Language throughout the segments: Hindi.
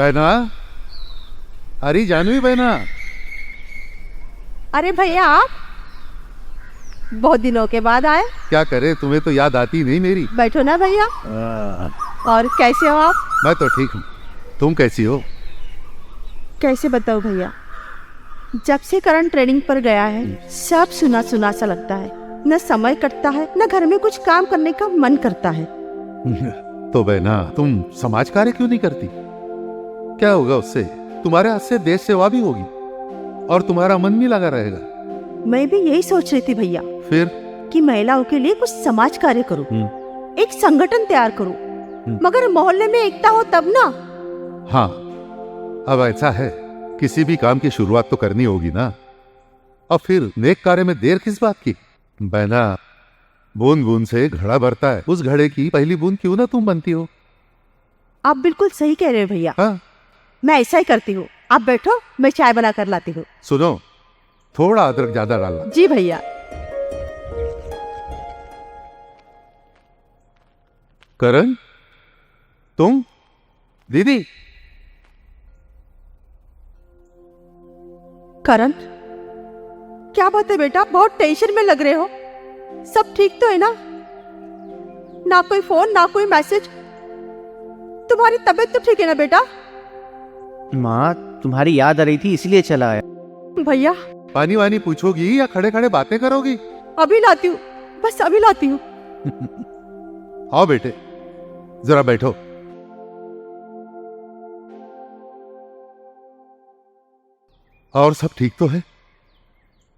बहना, अरे जानवी बहना। अरे भैया, आप बहुत दिनों के बाद आए। क्या करे, तुम्हें तो याद आती नहीं मेरी। बैठो ना भैया। और कैसे हो आप? मैं तो ठीक हूँ, तुम कैसी हो? कैसे बताओ भैया, जब से करण ट्रेनिंग पर गया है सब सुना सुना सा लगता है। न समय कटता है, न घर में कुछ काम करने का मन करता है। तो बहना, तुम समाज कार्य क्यों नहीं करती? क्या होगा उससे? तुम्हारे हाथ से देश सेवा भी होगी और तुम्हारा मन भी लगा रहेगा। मैं भी यही सोच रही थी भैया, फिर कि महिलाओं के लिए कुछ समाज कार्य करूं, एक संगठन तैयार करूं, मगर मोहल्ले में एकता हो तब ना। हाँ, अब ऐसा है, किसी भी काम की शुरुआत तो करनी होगी ना। और फिर नेक कार्य में देर किस बात की? बहना, बूंद बूंद से घड़ा भरता है, उस घड़े की पहली बूंद क्यों ना तुम बनती हो? आप बिल्कुल सही कह रहे हो भैया। हाँ? मैं ऐसा ही करती हूँ। आप बैठो, मैं चाय बना कर लाती हूँ। सुनो, थोड़ा अदरक ज्यादा डालना। जी भैया। करण, तुम? दीदी? करण, क्या बात है बेटा, बहुत टेंशन में लग रहे हो। सब ठीक तो है ना? ना कोई फोन, ना कोई मैसेज। तुम्हारी तबीयत तो ठीक है ना बेटा? माँ, तुम्हारी याद आ रही थी इसलिए चला आया। भैया, पानी वानी पूछोगी या खड़े खड़े बातें करोगी? अभी लाती हूँ, बस अभी लाती हूँ। आओ बेटे, जरा बैठो। और सब ठीक तो है?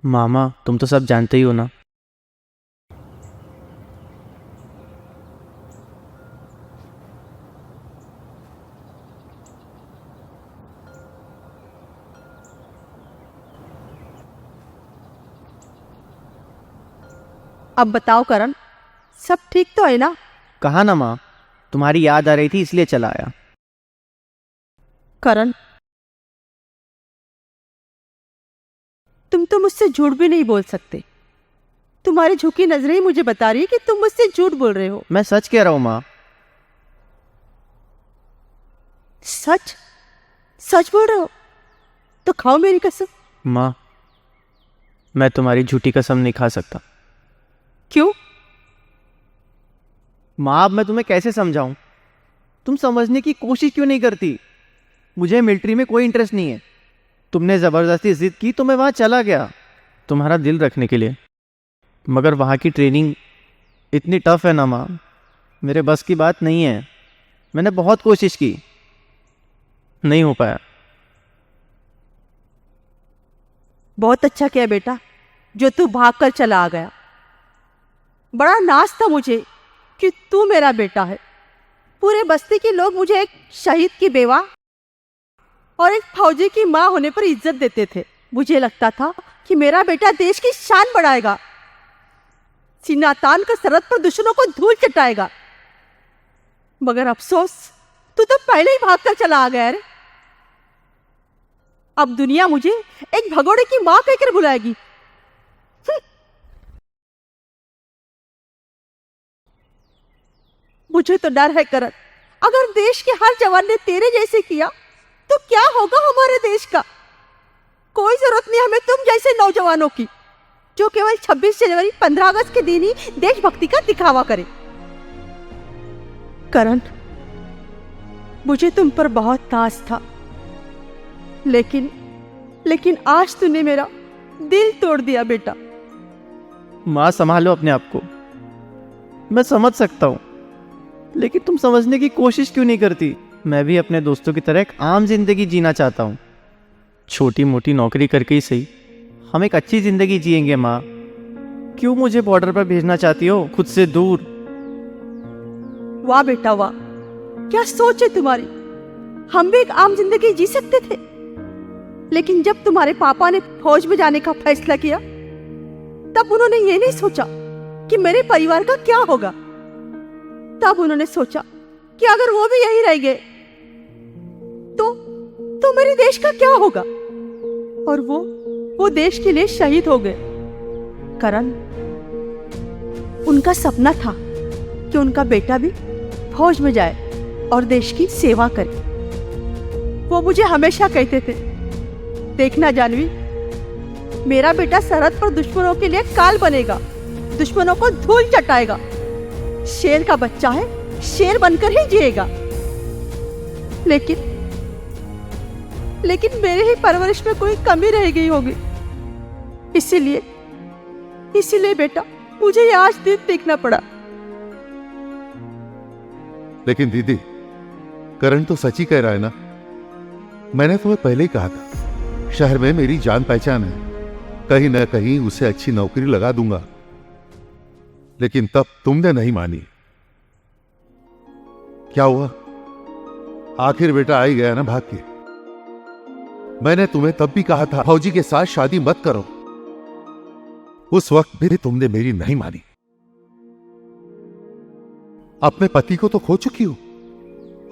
मामा, तुम तो सब जानते ही हो ना। अब बताओ करण, सब ठीक तो है ना? कहा ना माँ, तुम्हारी याद आ रही थी इसलिए चला आया। करण, तुम तो मुझसे झूठ भी नहीं बोल सकते। तुम्हारी झुकी नजरें ही मुझे बता रही है कि तुम मुझसे झूठ बोल रहे हो। मैं सच कह रहा हूँ माँ। सच? सच बोल रहे हो? तो खाओ मेरी कसम। माँ, मैं तुम्हारी झूठी कसम नहीं खा सकता। क्यों? माँ, अब मैं तुम्हें कैसे समझाऊं? तुम समझने की कोशिश क्यों नहीं करती? मुझे मिलिट्री में कोई इंटरेस्ट नहीं है। तुमने ज़बरदस्ती जिद की तो मैं वहाँ चला गया, तुम्हारा दिल रखने के लिए। मगर वहाँ की ट्रेनिंग इतनी टफ है ना माँ, मेरे बस की बात नहीं है। मैंने बहुत कोशिश की, नहीं हो पाया। बहुत अच्छा किया बेटा, जो तू भाग कर चला आ गया। बड़ा नाज था मुझे कि तू मेरा बेटा है। पूरे बस्ती के लोग मुझे एक शहीद की बेवा और एक फौजी की माँ होने पर इज्जत देते थे। मुझे लगता था कि मेरा बेटा देश की शान बढ़ाएगा, सीना तान कर सरहद पर दुश्मनों को धूल चटाएगा। मगर अफसोस, तू तो पहले ही भागकर चला आ गया रे। अब दुनिया मुझे एक भगोड़े की माँ कहकर बुलाएगी। मुझे तो डर है करण, अगर देश के हर जवान ने तेरे जैसे किया तो क्या होगा हमारे देश का? कोई जरूरत नहीं हमें तुम जैसे नौजवानों की, जो केवल 26 जनवरी 15 अगस्त के दिन ही देशभक्ति का दिखावा करे। करण, मुझे तुम पर बहुत नाज था, लेकिन आज तूने मेरा दिल तोड़ दिया बेटा। माँ, संभालो अपने आप को। मैं समझ सकता हूँ, लेकिन तुम समझने की कोशिश क्यों नहीं करती? मैं भी अपने दोस्तों की तरह एक आम जिंदगी जीना चाहता हूँ। छोटी मोटी नौकरी करके ही सही, हम एक अच्छी जिंदगी जिएंगे माँ। क्यों मुझे बॉर्डर पर भेजना चाहती हो, खुद से दूर? वाह बेटा वाह, क्या सोच है तुम्हारी। हम भी एक आम जिंदगी जी सकते थे, लेकिन जब तुम्हारे पापा ने फौज में जाने का फैसला किया तब उन्होंने ये नहीं सोचा कि मेरे परिवार का क्या होगा। तब उन्होंने सोचा कि अगर वो भी यहीं रह गए तो मेरे देश का क्या होगा। और वो देश के लिए शहीद हो गए। करण, उनका सपना था कि उनका बेटा भी फौज में जाए और देश की सेवा करे। वो मुझे हमेशा कहते थे, देखना जानवी, मेरा बेटा सरहद पर दुश्मनों के लिए काल बनेगा, दुश्मनों को धूल चटाएगा। शेर का बच्चा है, शेर बनकर ही जिएगा। लेकिन मेरे ही परवरिश में कोई कमी रह गई होगी। इसीलिए बेटा, मुझे ये आज दिन देखना पड़ा। लेकिन दीदी, करण तो सच ही कह रहा है ना। मैंने तुम्हें पहले ही कहा था, शहर में मेरी जान पहचान है, कहीं ना कहीं उसे अच्छी नौकरी लगा दूंगा। लेकिन तब तुमने नहीं मानी। क्या हुआ? आखिर बेटा आ ही गया ना भाग के। मैंने तुम्हें तब भी कहा था फौजी के साथ शादी मत करो। उस वक्त भी तुमने मेरी नहीं मानी। अपने पति को तो खो चुकी हो,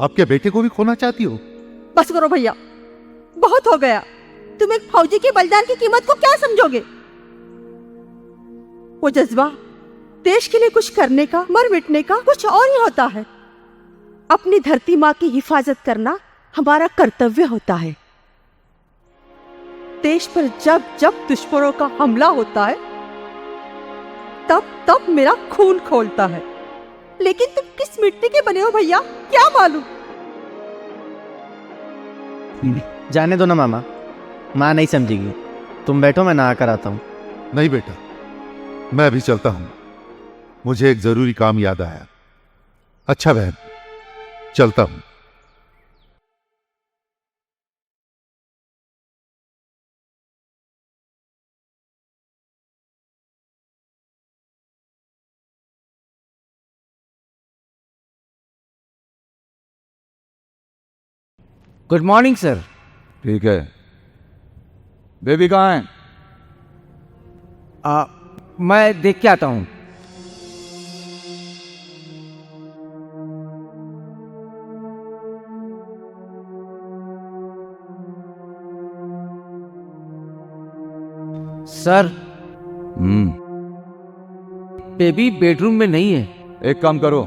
आपके बेटे को भी खोना चाहती हो। बस करो भैया, बहुत हो गया। तुम एक फौजी के बलिदान की कीमत को क्या समझोगे? वो जज्बा देश के लिए कुछ करने का, मर मिटने का कुछ और ही होता है। अपनी धरती माँ की हिफाजत करना हमारा कर्तव्य होता है। देश पर जब जब दुश्मनों का हमला होता है, तब मेरा खून खोलता है। लेकिन तुम किस मिट्टी के बने हो भैया, क्या मालूम? जाने दो ना मामा, माँ नहीं समझेगी। तुम बैठो, मैं नहा कर आता हूँ। नहीं बेटा, मैं अभी चलता हूं, मुझे एक जरूरी काम याद आया। अच्छा बहन, चलता हूं। Good morning sir. ठीक है, बेबी कहाँ है? मैं देख के आता हूँ। सर, बेबी बेडरूम में नहीं है। एक काम करो,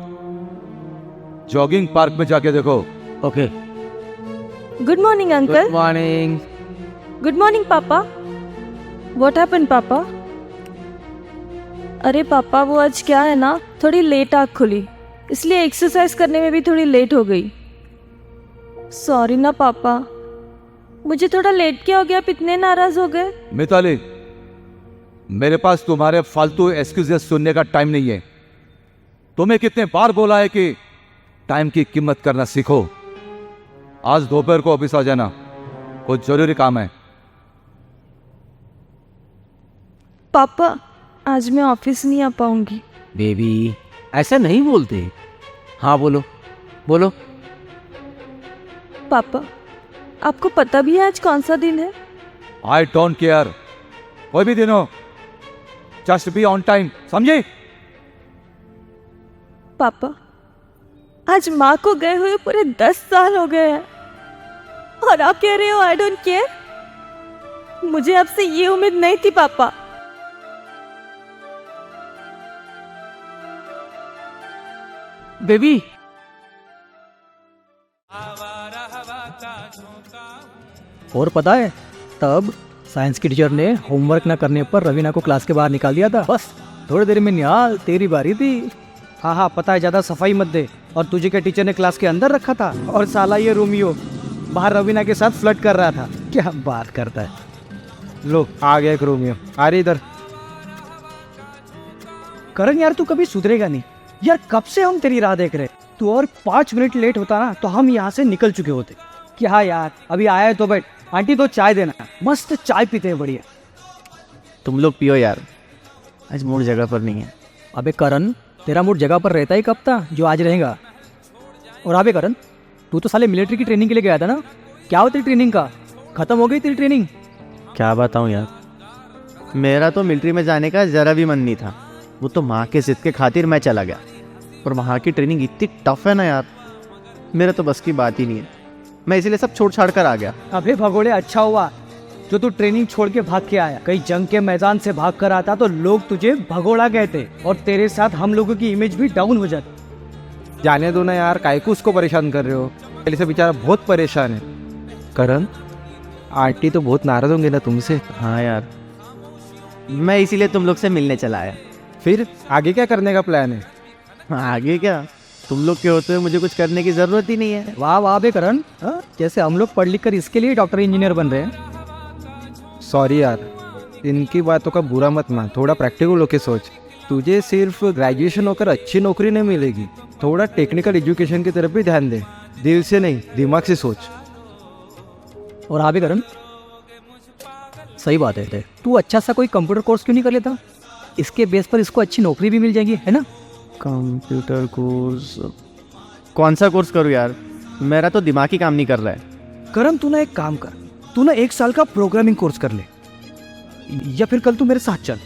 जॉगिंग पार्क में जाके देखो। Okay. Good morning uncle. Good morning. Good morning पापा। व्हाट हैपेंड पापा? अरे पापा, वो आज क्या है ना, थोड़ी लेट आँख खुली, इसलिए एक्सरसाइज करने में भी थोड़ी लेट हो गई। सॉरी ना पापा, मुझे थोड़ा लेट क्या हो गया, आप इतने नाराज हो गए? मिताली, मेरे पास तुम्हारे फालतू एक्सक्यूजेस सुनने का टाइम नहीं है। तुम्हें कितने बार बोला है कि टाइम की कीमत करना सीखो। आज दोपहर को ऑफिस आ जाना, कुछ जरूरी काम है। पापा, आज मैं ऑफिस नहीं आ पाऊंगी। बेबी, ऐसा नहीं बोलते। हाँ बोलो बोलो। पापा, आपको पता भी है आज कौन सा दिन है? आई डोंट केयर, कोई भी दिन हो, जस्ट बी ऑन टाइम, समझे? पापा, आज माँ को गए हुए पूरे 10 साल हो गए हैं और आप कह रहे हो आई डोंट केयर? मुझे आपसे ये उम्मीद नहीं थी पापा। बेबी, और पता है, तब साइंस की टीचर ने होमवर्क न करने पर रवीना को क्लास के बाहर निकाल दिया था। बस थोड़ी देर में निहाल तेरी बारी थी। हाँ हाँ पता है, ज़्यादा सफाई मत दे। और तुझे क्या टीचर ने क्लास के अंदर रखा था? और साला ये रोमियो बाहर रवीना के साथ फ्लर्ट कर रहा था। क्या बात करता है। लो आ गया एक रोमियो। आ रही इधर। करण यार, तू कभी सुधरेगा नहीं यार। कब से हम तेरी राह देख रहे। तू और 5 मिनट लेट होता ना तो हम यहाँ से निकल चुके होते। क्या यार, अभी आया है तो बैठ। आंटी तो चाय देना, मस्त चाय पीते हैं बढ़िया। तुम लोग पियो यार, आज मूड जगह पर नहीं है। अबे करण, तेरा मूड जगह पर रहता ही कब था जो आज रहेगा। और अबे करण, तू तो साले मिलिट्री की ट्रेनिंग के लिए गया था ना, क्या हो तेरी ट्रेनिंग का? खत्म हो गई तेरी ट्रेनिंग? क्या बताऊँ यार, मेरा तो मिलिट्री में जाने का ज़रा भी मन नहीं था। वो तो माँ के जिद के खातिर मैं चला गया। और वहाँ की ट्रेनिंग इतनी टफ है ना यार, मेरा तो बस की बात ही नहीं है। मैं इसीलिए सब छोड़ छाड़ कर आ गया। अबे भगोड़े, अच्छा हुआ जो तू ट्रेनिंग छोड़ के भाग के आया। कहीं जंग के मैदान से भाग कर आता तो लोग तुझे भगोड़ा कहते और तेरे साथ हम लोगों की इमेज भी डाउन हो जाती। जाने दो ना यार, काहे को उसको परेशान कर रहे हो? पहले से बेचारा बहुत परेशान है। करण, आंटी तो बहुत नाराज होंगे ना तुमसे। हाँ यार, मैं इसीलिए तुम लोग से मिलने चला आया। फिर आगे क्या करने का प्लान है? आगे क्या, तुम लोग के होते हुए मुझे कुछ करने की ज़रूरत ही नहीं है। वाह वाह बे करण, हाँ? जैसे हम लोग पढ़ लिख कर इसके लिए डॉक्टर इंजीनियर बन रहे हैं। सॉरी यार, इनकी बातों का बुरा मत मान, थोड़ा प्रैक्टिकल होके सोच। तुझे सिर्फ ग्रेजुएशन होकर अच्छी नौकरी नहीं मिलेगी, थोड़ा टेक्निकल एजुकेशन की तरफ भी ध्यान दे। दिल से नहीं, दिमाग से सोच। और हाँ बे करण, सही बात है, तू अच्छा सा कोई कंप्यूटर कोर्स क्यों नहीं कर लेता? इसके बेस पर इसको अच्छी नौकरी भी मिल जाएगी, है ना? Computer course? कौन सा कोर्स करूँ यार, मेरा तो दिमाग ही काम नहीं कर रहा है। करण तू ना एक काम कर, तू ना 1 साल का प्रोग्रामिंग कोर्स कर ले, या फिर कल तू मेरे साथ चल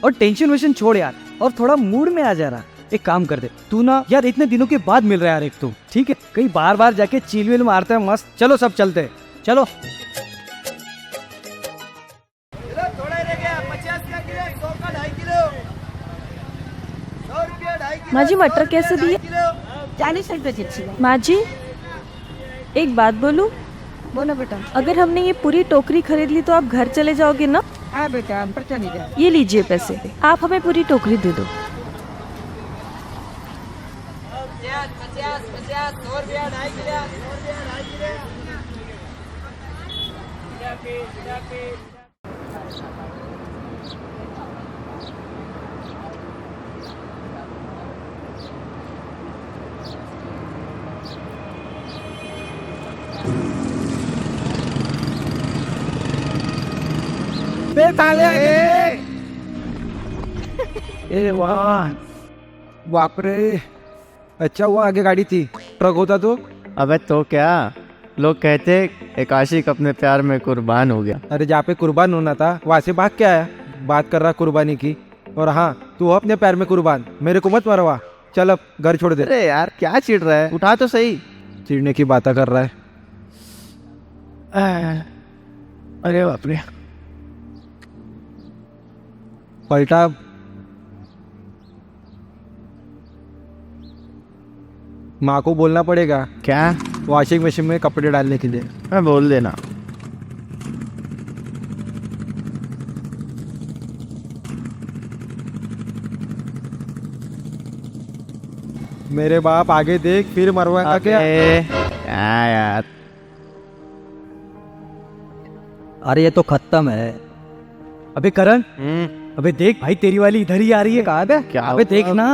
और टेंशन वेशन छोड़ यार, और थोड़ा मूड में आ जा रहा। एक काम कर दे, तू ना यार इतने दिनों के बाद मिल रहा है यार, एक तो ठीक है, कहीं बार बार जाके चील विल मारते हैं मस्त। चलो सब चलते हैं, चलो। माँ जी मटर कैसे दिए? 40 रुपये दीजिए। माँ जी एक बात बोलूं, बोलो बेटा। अगर हमने ये पूरी टोकरी खरीद ली तो आप घर चले जाओगे ना? हाँ बेटा, हम पर चली जाए। ये लीजिए पैसे, आप हमें पूरी टोकरी दे दो। ए वाह, बाप रे, अच्छा हुआ आगे गाड़ी थी, ट्रक होता तो। अबे तो क्या, लोग कहते एक आशिक अपने प्यार में कुर्बान हो गया। अरे जहाँ पे कुर्बान होना था वहाँ से भाग के आया, बात कर रहा कुर्बानी की। और हाँ, तू हो अपने प्यार में कुर्बान, मेरे को मत मरवा। चल अब घर छोड़ दे। अरे यार क्या चिढ़ रहा है, उठा तो सही। चिढ़ने की बातें कर रहा है। अरे बाप रे, पलटा। माँ को बोलना पड़ेगा क्या? वॉशिंग मशीन में कपड़े डालने के लिए। मैं बोल देना। मेरे बाप आगे देख, फिर मरवाएगा क्या? क्या यार, अरे ये तो खत्म है। अबे करण, अबे देख भाई, तेरी वाली इधर ही आ रही है। कहाँ बे? क्या? अबे देख ना।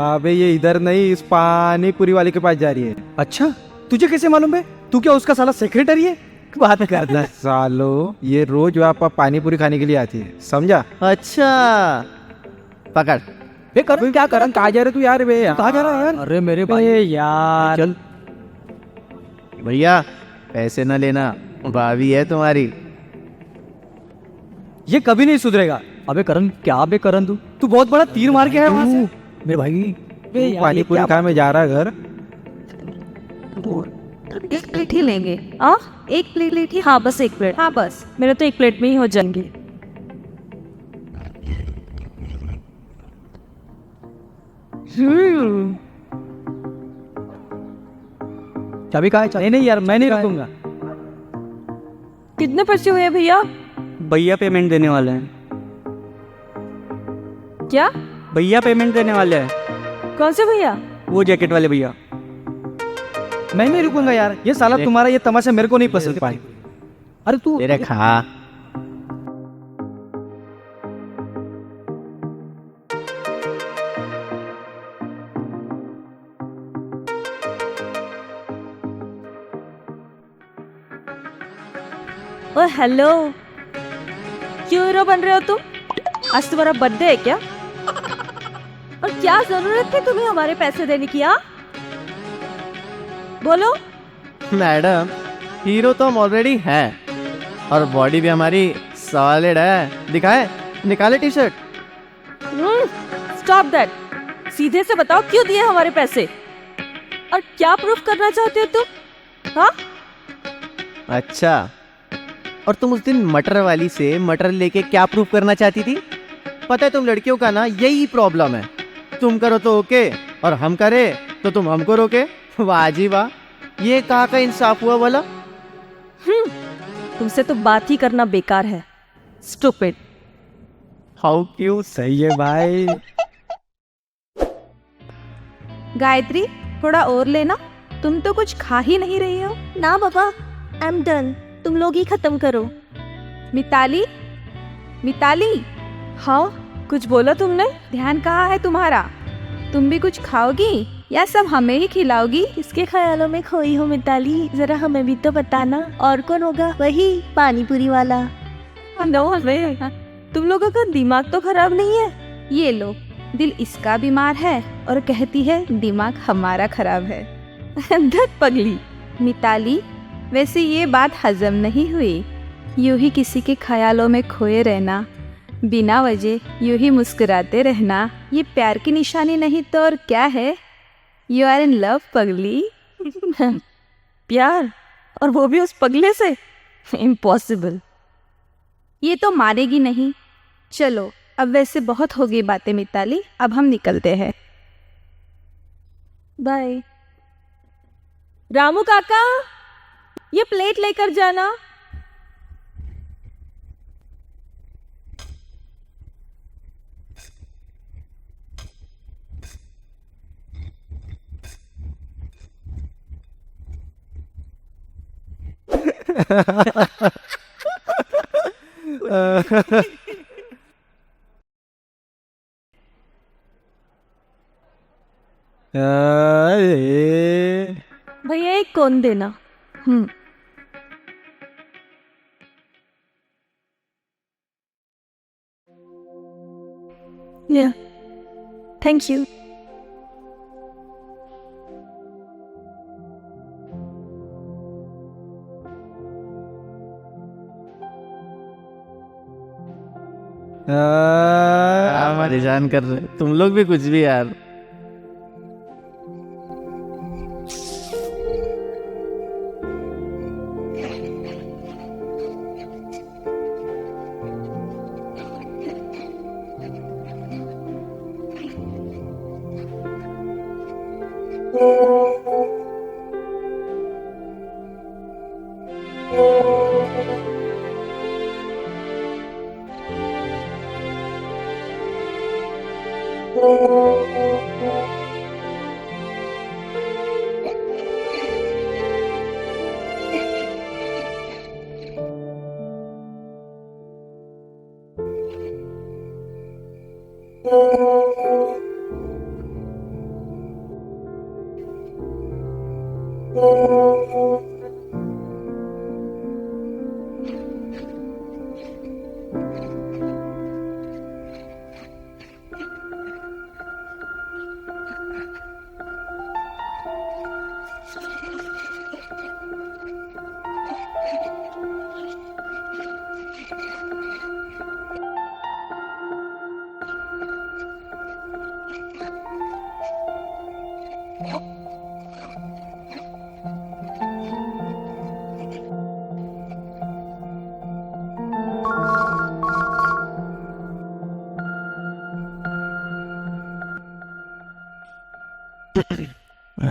अबे ये इधर नहीं, इस पानी पूरी वाले के पास जा रही है। अच्छा, तुझे कैसे मालूम बे? तू क्या उसका साला सेक्रेटरी है? बात करता है। सालो, ये रोज वहाँ पर पानी पूरी खाने के लिए आती है, समझा? अच्छा पकड़। बे करण, क्या करण, कहाँ जा रहे तू यार? बे कहाँ जा रहा है यार? अरे मेरे भाई यार, चल। भैया पैसे न लेना, भाभी है तुम्हारी। ये कभी नहीं सुधरेगा। अबे करण, क्या बे करण, तू बहुत बड़ा तीर मार के है वहां से मेरे भाई। पानी पूरी खाने में जा रहा है घर। एक प्लेट ही लेंगे। एक प्लेट ही। हाँ बस एक प्लेट। हाँ बस। मेरा तो एक प्लेट में ही हो जाएंगे। चाबी कहाँ है? नहीं यार, मैं नहीं रखूंगा। कितने पैसे हुए हैं भैया? भैया पेमेंट देने वाले हैं। क्या? भैया पेमेंट देने वाले हैं। कौन से भैया? वो जैकेट वाले भैया। मैं नहीं रुकूंगा यार, ये साला तुम्हारा ये तमाशा मेरे को नहीं पसंद। अरे तू तेरे खा। ओ हेलो, क्यों हीरो बन रहे हो तुम? आज तुम्हारा बर्थडे है क्या? और क्या जरूरत थी तुम्हें हमारे पैसे देने की? बोलो। मैडम, हीरो तो हम ऑलरेडी है, और बॉडी भी हमारी सॉलिड है। दिखाए, निकाले टी शर्ट। स्टॉप दैट, सीधे से बताओ क्यों दिए हमारे पैसे, और क्या प्रूफ करना चाहते हो तुम? हाँ? अच्छा, और तुम उस दिन मटर वाली से मटर लेके क्या प्रूफ करना चाहती थी? पता है तुम लड़कियों का ना यही प्रॉब्लम है, तुम करो तो ओके, और हम करे तो तुम हमको रोके। वाह जी वाह, ये कहाँ का इंसाफ हुआ वाला? तुमसे तो बात ही करना बेकार है। स्टूपिड। How cute. सही है भाई। गायत्री, थोड़ा और लेना। तुम तो कुछ खा ही नहीं रही हो। ना बाबा, आई एम डन। तुम लोग ही खत्म करो। मिताली, मिताली, हाँ, कुछ बोला तुमने? ध्यान कहाँ है तुम्हारा? तुम भी कुछ खाओगी या सब हमें ही खिलाओगी? किसके ख्यालों में खोई हो मिताली? जरा हमें भी तो बताना। और कौन होगा? वही पानी पूरी वाला। नो वे, तुम लोगों का दिमाग तो खराब नहीं है? ये लो, दिल इसका बीमार है और कहती है दिमाग हमारा खराब है। धत पगली। मिताली, वैसे ये बात हजम नहीं हुई। यूं ही किसी के ख्यालों में खोए रहना, बिना वजह यूं ही मुस्कुराते रहना, ये प्यार की निशानी नहीं तो और क्या है? यू आर इन लव पगली। प्यार? और वो भी उस पगले से? इम्पॉसिबल। ये तो मानेगी नहीं। चलो, अब वैसे बहुत हो गई बातें मिताली, अब हम निकलते हैं। बाय। रामू काका, ये प्लेट लेकर जाना। भैया एक कौन देना। या, थैंक यू। परेशान कर रहे तुम लोग भी कुछ भी यार।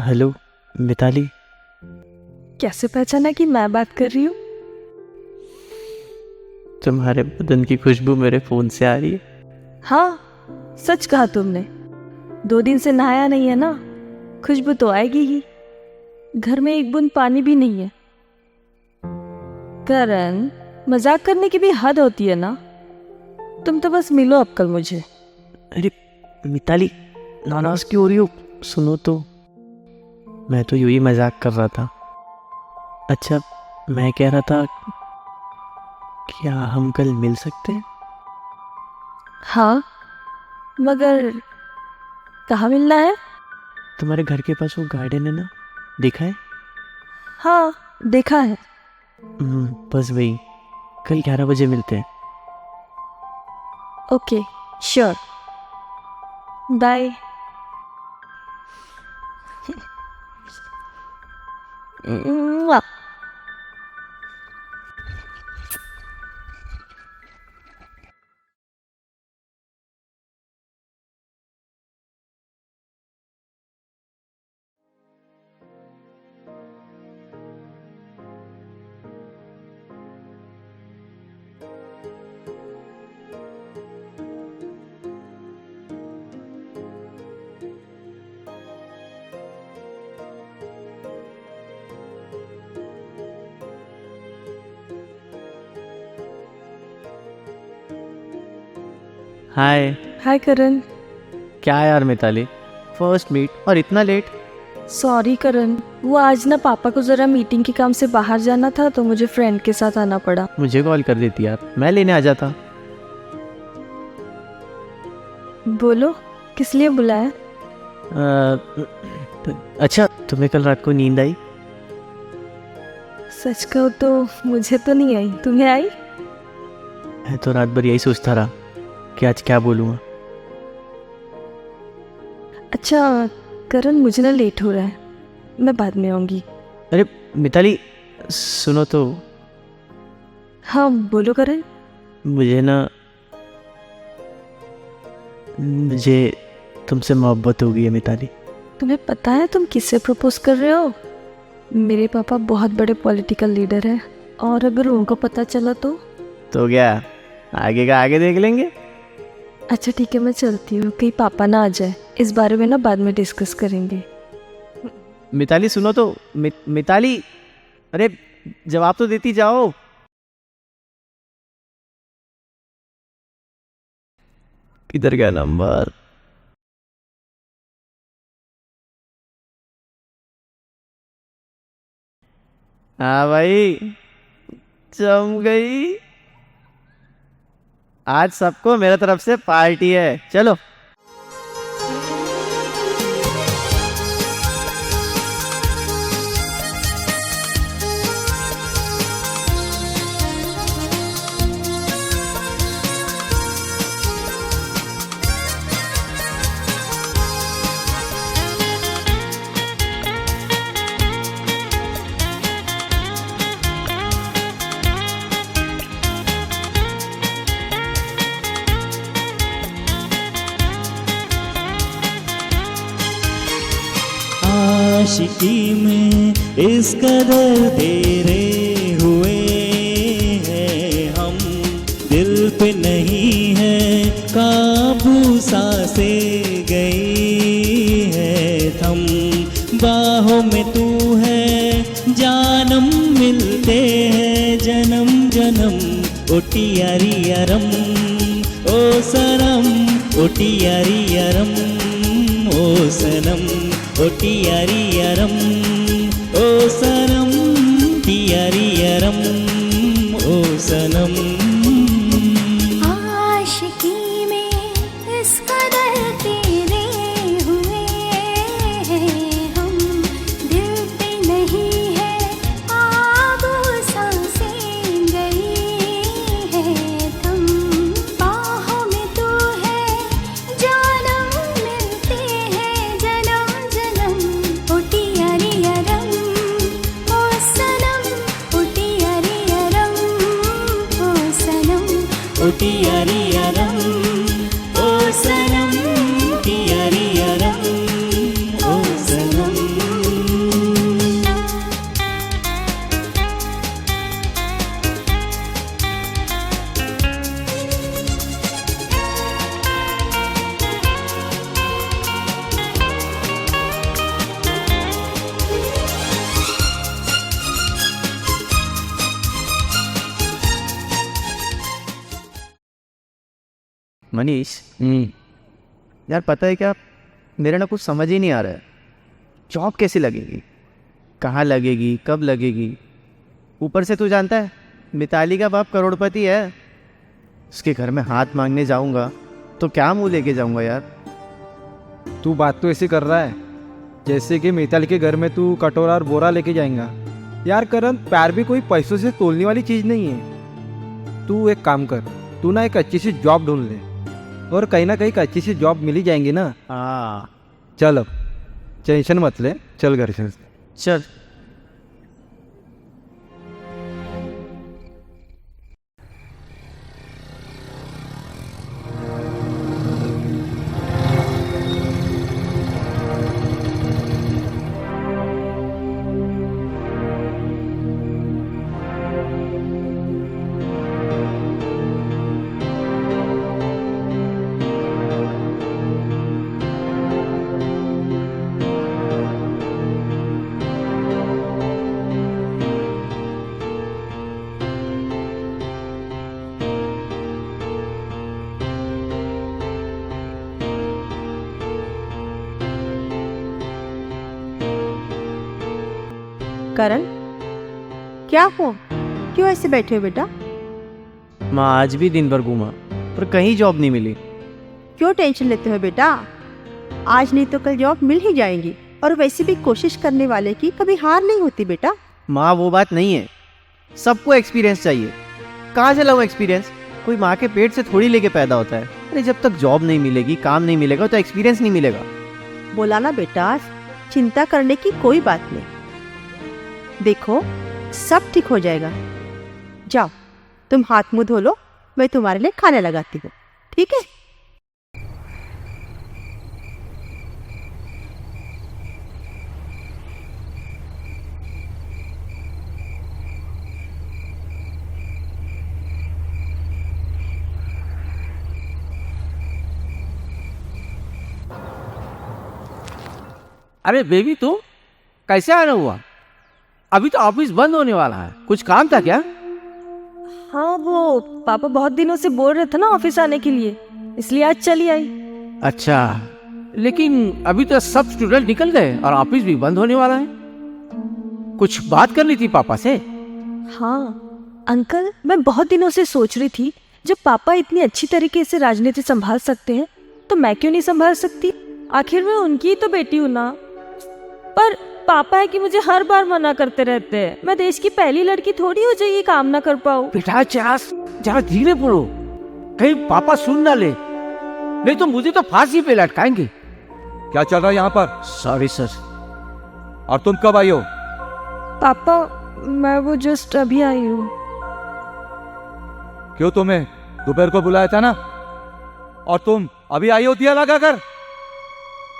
हेलो मिताली। कैसे पहचाना कि मैं बात कर रही हूँ? तुम्हारे बदन की खुशबू मेरे फोन से आ रही है। हाँ, सच कहा तुमने। 2 दिन से नहाया नहीं है ना, खुशबू तो आएगी ही। घर में एक बूंद पानी भी नहीं है। करण, मजाक करने की भी हद होती है ना। तुम तो बस मिलो अब कल मुझे। अरे मिताली, नाराज क्यों हो रही हो? सुनो तो, मैं तो यूं ही मजाक कर रहा था। अच्छा, मैं कह रहा था क्या हम कल मिल सकते हैं? हाँ, मगर कहाँ मिलना है? तुम्हारे घर के पास वो गार्डन है ना, देखा है? हाँ, देखा है। बस वही, कल 11 बजे मिलते हैं। Okay, sure. बाय। हाय। हाय करण। क्या यार मिताली, फर्स्ट मीट और इतना लेट? सॉरी करण, वो आज ना पापा को ज़रा मीटिंग के काम से बाहर जाना था तो मुझे फ्रेंड के साथ आना पड़ा। मुझे कॉल कर देती यार, मैं लेने आ जाता। बोलो, किस लिए बुलाया? अच्छा, तुम्हें कल रात को नींद आई? सच कहो तो मुझे तो नहीं आई, तुम्हें आई? मैं तो रात भर यही सोचता रहा कि आज क्या बोलूँगा। अच्छा करण, मुझे ना लेट हो रहा है, मैं बाद में आऊँगी। अरे मिताली सुनो तो। हाँ बोलो करण। मुझे तुमसे मोहब्बत हो गई है मिताली। तुम्हें पता है तुम किससे प्रपोज कर रहे हो? मेरे पापा बहुत बड़े पॉलिटिकल लीडर हैं और अगर उनको पता चला तो क्या, आगे का आगे देख लेंगे। अच्छा ठीक है, मैं चलती हूँ, कहीं पापा ना आ जाए। इस बारे में ना बाद में डिस्कस करेंगे। मिताली सुनो तो। मिताली, अरे जवाब तो देती जाओ। किधर गया नंबर? हाँ भाई, जम गई। आज सबको मेरे तरफ से पार्टी है, चलो। आशिकी में इस कदर तेरे हुए हैं हम, दिल पे नहीं है काबू, सांसें गई है थम। बाहों में तू है जानम, मिलते हैं जन्म जन्म। ओ टियारी यारम ओ सनम, ओ टियारी यारम ओ सनम। ओ टियारी यारम ओ सनम, टियारी यारम ओ सनम। आशिकी में इस कदर तेरे हुए हैं हम, दिल पे नहीं है काबू, सांसें गई है थम। बाहों में तू है जानम, मिलते हैं जन्म जन्म। ओ टियारी यारम ओ सनम, ओ टियारी यारम ओ सनम। ओ टियारी यारम ओ सनम, टियारी यारम ओ सनम। मनीष, यार पता है क्या, मेरा ना कुछ समझ ही नहीं आ रहा है। जॉब कैसे लगेगी, कहाँ लगेगी, कब लगेगी? ऊपर से तू जानता है मिताली का बाप करोड़पति है। उसके घर में हाथ मांगने जाऊंगा तो क्या मुंह लेके जाऊंगा यार? तू बात तो ऐसे कर रहा है जैसे कि मिताली के घर में तू कटोरा और बोरा लेके जाएगा। यार करण, प्यार भी कोई पैसों से तोलने वाली चीज़ नहीं है। तू एक काम कर, तू ना एक अच्छी सी जॉब ढूंढ ले और कहीं ना कहीं अच्छी सी जॉब मिल ही जाएंगी ना। हाँ चल अब टेंशन मत ले, चल घर से। चल। करण, क्या हो, क्यों ऐसे बैठे हो बेटा? माँ आज भी दिन भर घूमा पर कहीं जॉब नहीं मिली। क्यों टेंशन लेते हो बेटा? आज नहीं तो कल जॉब मिल ही जाएंगी, और वैसे भी कोशिश करने वाले की कभी हार नहीं होती बेटा। माँ वो बात नहीं है, सबको एक्सपीरियंस चाहिए। कहाँ से लाऊं एक्सपीरियंस? कोई माँ के पेट से थोड़ी लेके पैदा होता है। अरे जब तक जॉब नहीं मिलेगी, काम नहीं मिलेगा तो एक्सपीरियंस नहीं मिलेगा। बोला ना बेटा, चिंता करने की कोई बात नहीं। देखो सब ठीक हो जाएगा। जाओ तुम हाथ मुंह धो लो, मैं तुम्हारे लिए खाने लगाती हूँ, ठीक है? अरे बेबी तू कैसे आना हुआ? अभी तो ऑफिस बंद होने वाला है, कुछ काम था क्या? हाँ वो पापा बहुत दिनों से बोल रहे थे ना ऑफिस आने के लिए, इसलिए आज चली आई। अच्छा, लेकिन अभी तो सब स्टूडेंट निकल गए और ऑफिस भी बंद होने वाला है। कुछ बात करनी थी पापा से। हाँ अंकल, मैं बहुत दिनों से सोच रही थी जब पापा इतनी अच्छी तरीके से राजनीति संभाल सकते हैं तो मैं क्यों नहीं संभाल सकती? आखिर मैं उनकी ही तो बेटी हूँ ना। पर पापा है कि मुझे हर बार मना करते रहते हैं। मैं देश की पहली लड़की थोड़ी हो जो ये काम ना कर पाऊँ। बेटा जरा धीरे बोलो, कहीं पापा सुन ना ले, नहीं तो मुझे तो फांसी पे लटकाएंगे। क्या चल रहा है यहाँ पर? Sorry sir. और तुम कब आई हो? पापा मैं वो जस्ट अभी आई हूँ। क्यों, तुम्हें दोपहर को बुलाया था ना, और तुम अभी आई हो दिया लगाकर?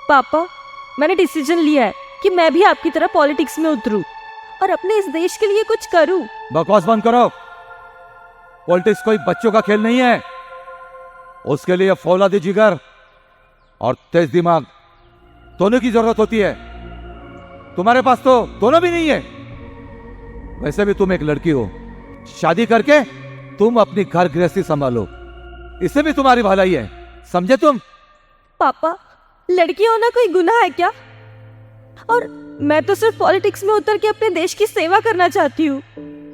पापा मैंने डिसीजन लिया है कि मैं भी आपकी तरह पॉलिटिक्स में उतरूं और अपने इस देश के लिए कुछ करूं। बकवास बंद करो। पॉलिटिक्स कोई बच्चों का खेल नहीं है, उसके लिए फौलादी जिगर और तेज दिमाग दोनों की जरूरत होती है। तुम्हारे पास तो दोनों भी नहीं है। वैसे भी तुम एक लड़की हो, शादी करके तुम अपनी घर गृहस्थी संभालो, इससे भी तुम्हारी भलाई है, समझे तुम? पापा लड़की होना कोई गुनाह है क्या? और मैं तो सिर्फ पॉलिटिक्स में उतर के अपने देश की सेवा करना चाहती हूँ,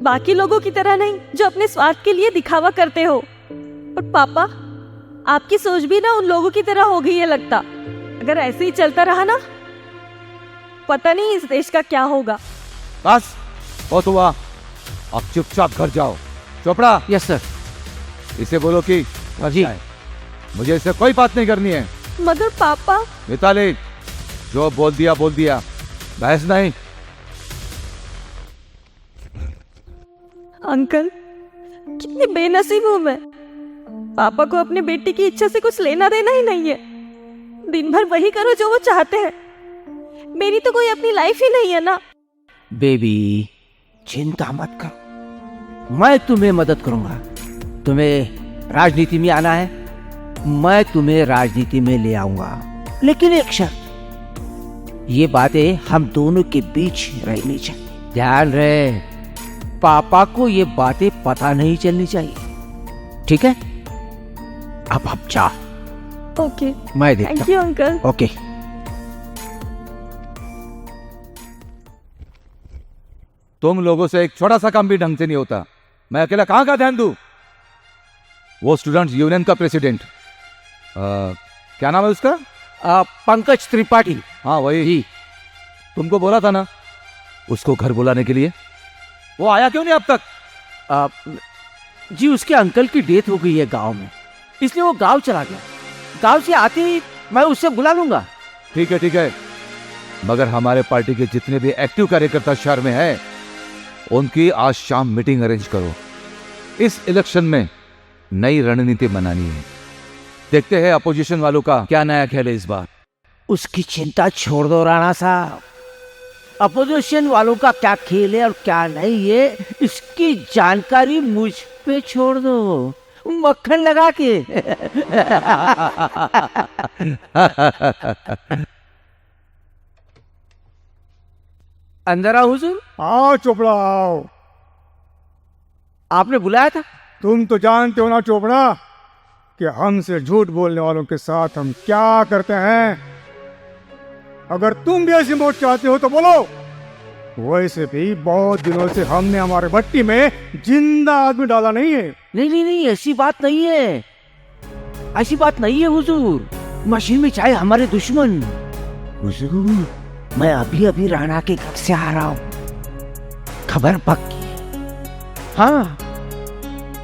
बाकी लोगों की तरह नहीं जो अपने स्वार्थ के लिए दिखावा करते हो। और पापा आपकी सोच भी ना उन लोगों की तरह हो गई है लगता। अगर ऐसे ही चलता रहा ना, पता नहीं इस देश का क्या होगा। बस बहुत हुआ, अब चुपचाप घर जाओ। चोपड़ा। Yes sir. इसे बोलो कि जी, मुझे इससे कोई बात नहीं करनी है। मगर पापा। मिताली, जो बोल दिया, बहस नहीं। अंकल कितनी बेनसीब हूं मैं। पापा को अपनी बेटी की इच्छा से कुछ लेना देना ही नहीं है। दिन भर वही करो जो वो चाहते हैं। मेरी तो कोई अपनी लाइफ ही नहीं है ना। बेबी चिंता मत करो, मैं तुम्हें मदद करूंगा। तुम्हें राजनीति में आना है, मैं तुम्हें राजनीति में ले आऊंगा, लेकिन एक शर्त, ये बातें हम दोनों के बीच रहनी चाहिए। ध्यान रहे, पापा को ये बातें पता नहीं चलनी चाहिए, ठीक है? अब आप जाओ। ओके, मैं देखता हूं। Thank you uncle. ओके। तुम लोगों से एक छोटा सा काम भी ढंग से नहीं होता। मैं अकेला कहां का ध्यान दूं? वो स्टूडेंट यूनियन का प्रेसिडेंट, क्या नाम है उसका? पंकज त्रिपाठी। हाँ वही जी। तुमको बोला था ना उसको घर बुलाने के लिए, वो आया क्यों नहीं अब तक? जी उसके अंकल की डेथ हो गई है गांव में, इसलिए वो गांव चला गया। गांव से आते ही मैं उससे बुला लूंगा। ठीक है, मगर हमारे पार्टी के जितने भी एक्टिव कार्यकर्ता शहर में हैं, उनकी आज शाम मीटिंग अरेंज करो। इस इलेक्शन में नई रणनीति बनानी है। देखते हैं अपोजिशन वालों का क्या नया खेल है इस बार। उसकी चिंता छोड़ दो राणा साहब, अपोजिशन वालों का क्या खेल है और क्या नहीं है, इसकी जानकारी मुझ पे छोड़ दो, मक्खन लगा के। अंदर आओ हुजूर। आओ चोपड़ा आओ। आपने बुलाया था? तुम तो जानते हो ना चोपड़ा कि हमसे झूठ बोलने वालों के साथ हम क्या करते हैं। अगर तुम भी ऐसी मौत चाहते हो तो बोलो, वैसे भी बहुत दिनों से हमने हमारे भट्टी में जिंदा आदमी डाला नहीं है। नहीं नहीं नहीं, ऐसी बात नहीं है, ऐसी बात नहीं है हुजूर। मशीन में चाहे हमारे दुश्मन। हुजूर, मैं अभी अभी राणा के घर से आ रहा हूँ, खबर पक्की। हाँ,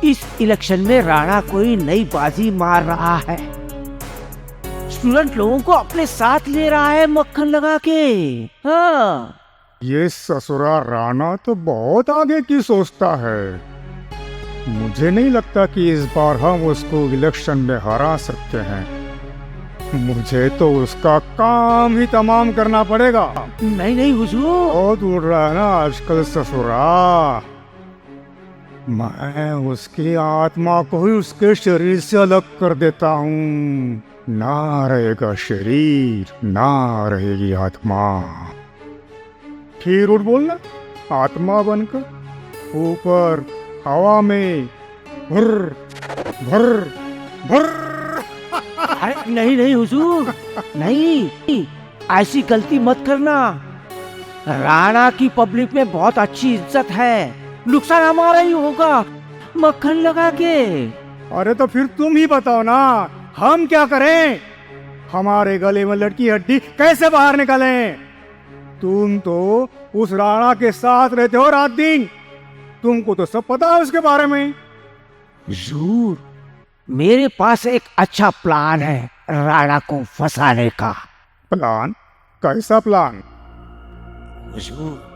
इस इलेक्शन में राणा कोई नई बाजी मार रहा है, स्टूडेंट लोगों को अपने साथ ले रहा है मक्खन लगा के। हाँ, ये ससुरा राणा तो बहुत आगे की सोचता है। मुझे नहीं लगता कि इस बार हम उसको इलेक्शन में हरा सकते हैं। मुझे तो उसका काम ही तमाम करना पड़ेगा। नहीं नहीं हुजूर, बहुत उड़ रहा है ना आजकल ससुरा। मैं उसकी आत्मा को ही उसके शरीर से अलग कर देता हूँ। ना रहेगा शरीर, ना रहेगी आत्मा। फिर उठ बोलना, आत्मा बनकर ऊपर हवा में भर भर भर। अरे नहीं नहीं हुजूर, नहीं, ऐसी गलती मत करना। राणा की पब्लिक में बहुत अच्छी इज्जत है, नुकसान हमारा ही होगा मक्खन लगा के। अरे तो फिर तुम ही बताओ ना, हम क्या करें? हमारे गले में लटकी हड्डी कैसे बाहर निकालें? तुम तो उस राणा के साथ रहते हो रात दिन, तुमको तो सब पता है उसके बारे में। हुजूर, मेरे पास एक अच्छा प्लान है राणा को फंसाने का। प्लान? कैसा प्लान? हुजूर,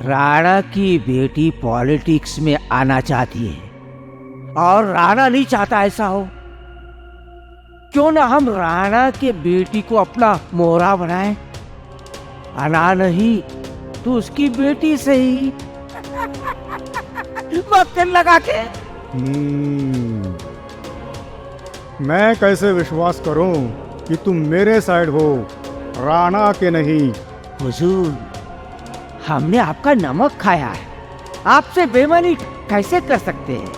राणा की बेटी पॉलिटिक्स में आना चाहती है और राणा नहीं चाहता ऐसा हो। क्यों ना हम राणा के बेटी को अपना मोहरा बनाएं? आना नहीं तो उसकी बेटी से ही मक्खन लगा के। मैं कैसे विश्वास करूं कि तुम मेरे साइड हो, राणा के नहीं? हुजूर, हमने आपका नमक खाया है, आपसे बेईमानी कैसे कर सकते हैं?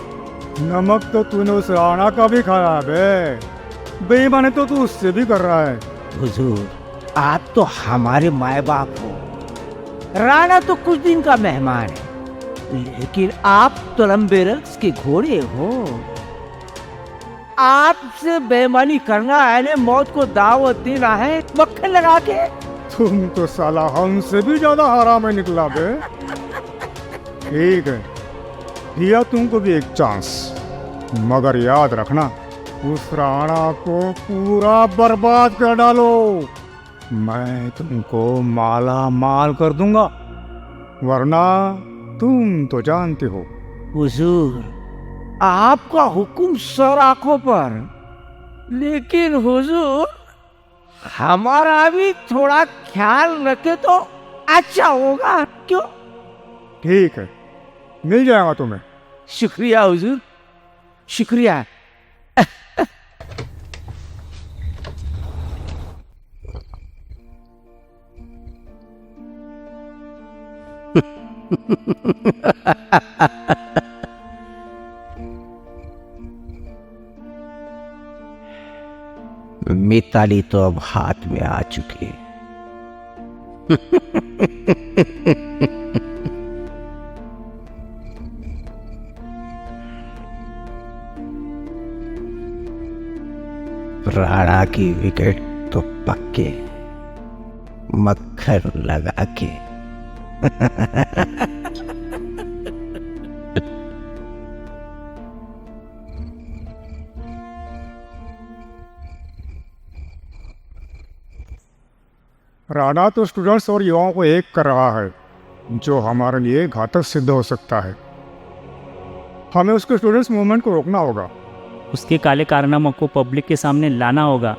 नमक तो तूने उस राणा का भी खाया है बे। बेईमानी तो तू उससे भी कर रहा है। हुजूर, आप तो हमारे माए बाप हो। राणा तो कुछ दिन का मेहमान है, लेकिन आप तो लंबे रक्स के घोड़े हो। आपसे बेईमानी करना है, मौत को दावत देना है मक्खन लगा के। तुम तो साला हमसे भी ज्यादा हराम में निकला बे। ठीक है, दिया तुमको भी एक चांस, मगर याद रखना उस राणा को पूरा बर्बाद कर डालो। मैं तुमको माला माल कर दूंगा, वरना तुम तो जानते हो। हुजूर, आपका हुक्म सर आंखों पर, लेकिन हुजूर हमारा भी थोड़ा ख्याल रखे तो अच्छा होगा। क्यों? ठीक है, मिल जाएगा तुम्हें। शुक्रिया हुजूर, शुक्रिया। मिताली तो अब हाथ में आ चुकी है। राणा की विकेट तो पक्के, मक्खन लगा के। राणा तो स्टूडेंट्स और युवाओं को एक कर रहा है, जो हमारे लिए घातक सिद्ध हो सकता है। हमें उसके स्टूडेंट्स मूवमेंट को रोकना होगा। उसके काले कारनामों को पब्लिक के सामने लाना होगा,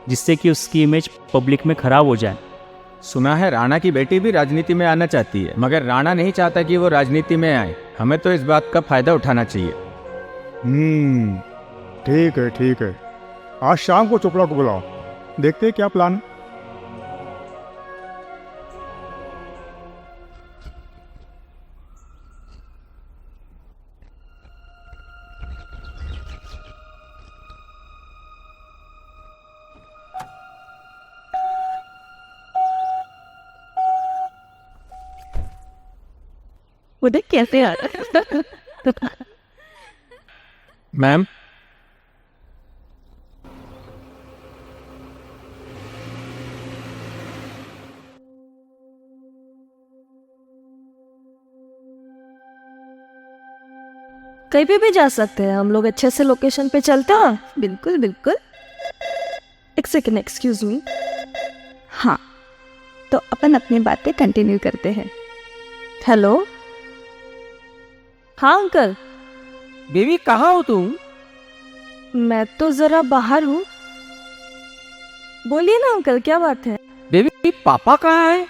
जिससे कि उसकी इमेज पब्लिक में खराब हो जाए। सुना है राणा की बेटी भी राजनीति में आना चाहती है, मगर राणा नहीं चाहता कि वो राजनीति में आए। हमें तो इस बात का फायदा उठाना चाहिए। ठीक है, ठीक है। आज शाम को चोपड़ा को बुलाओ, देखते हैं क्या प्लान है। मुझे कैसे आ रहा है। मैम, कहीं पे भी जा सकते हैं हम लोग, अच्छे से लोकेशन पे चलते हैं। बिल्कुल बिल्कुल। एक सेकेंड, एक्सक्यूज मी। हाँ, तो अपन अपनी बातें कंटिन्यू करते हैं। हेलो, हाँ अंकल। बेबी कहाँ हो तुम? मैं तो जरा बाहर हूँ। बोलिए ना अंकल, क्या बात है? बेबी पापा कहाँ है?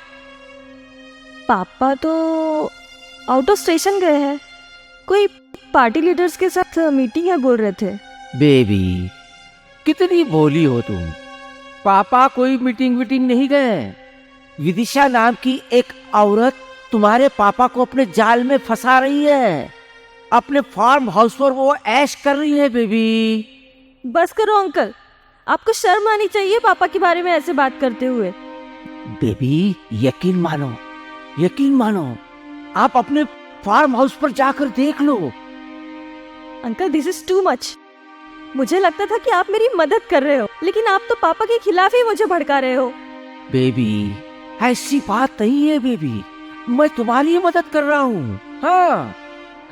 पापा तो आउट ऑफ स्टेशन गए हैं, कोई पार्टी लीडर्स के साथ मीटिंग है बोल रहे थे। बेबी कितनी भोली हो तुम। पापा कोई मीटिंग वीटिंग नहीं गए। विदिशा नाम की एक औरत तुम्हारे पापा को अपने जाल में फंसा रही है। अपने फार्म हाउस पर वो ऐश कर रही है बेबी। बस करो अंकल, आपको शर्म आनी चाहिए पापा के बारे में ऐसे बात करते हुए। बेबी यकीन मानो, यकीन मानो, आप अपने फार्म हाउस पर जाकर देख लो। Uncle this is too much. मुझे लगता था कि आप मेरी मदद कर रहे हो, लेकिन आप तो पापा के खिलाफ ही मुझे भड़का रहे हो। बेबी ऐसी बात नहीं है बेबी, मैं तुम्हारी ही मदद कर रहा हूँ। हाँ,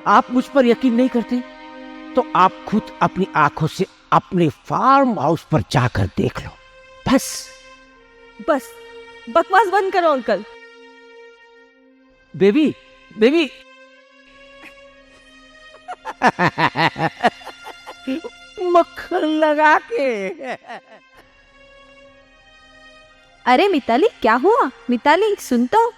आप मुझ पर यकीन नहीं करते तो आप खुद अपनी आंखों से अपने फार्म हाउस पर जाकर देख लो। बस बस बकवास बंद करो अंकल। बेबी बेबी मक्खन लगा के। अरे मिताली, क्या हुआ? मिताली सुन तो।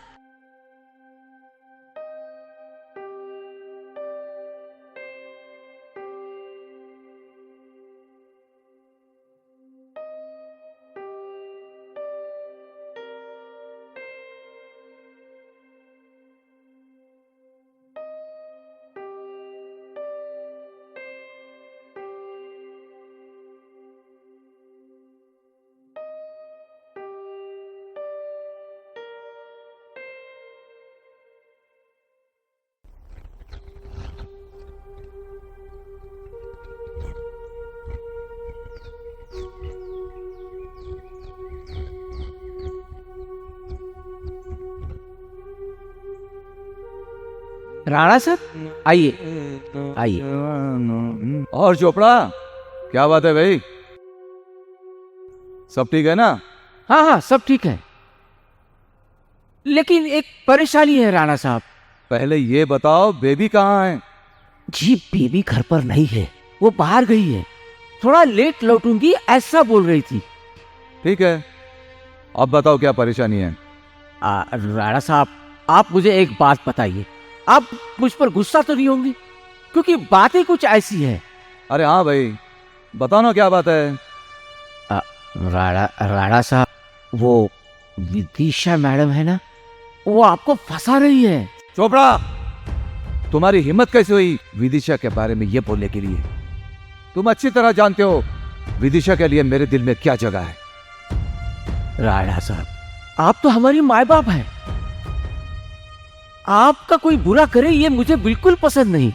राणा सर आइए आइए। और चोपड़ा, क्या बात है भाई? सब ठीक है ना? हाँ हाँ सब ठीक है, लेकिन एक परेशानी है राणा साहब। पहले ये बताओ बेबी कहाँ है? जी बेबी घर पर नहीं है, वो बाहर गई है। थोड़ा लेट लौटूंगी ऐसा बोल रही थी। ठीक है, अब बताओ क्या परेशानी है? राणा साहब आप मुझे एक बात बताइए, आप मुझ पर गुस्सा तो नहीं होंगे? क्योंकि बातें कुछ ऐसी है। अरे हाँ भाई, बताओ ना क्या बात है। राणा साहब, वो विदिशा मैडम है ना, वो आपको फंसा रही है। चोपड़ा, तुम्हारी हिम्मत कैसे हुई विदिशा के बारे में ये बोलने के लिए? तुम अच्छी तरह जानते हो विदिशा के लिए मेरे दिल में क्या जगह है। राणा साहब, आप तो हमारी माँ बाप हैं। आपका कोई बुरा करे ये मुझे बिल्कुल पसंद नहीं।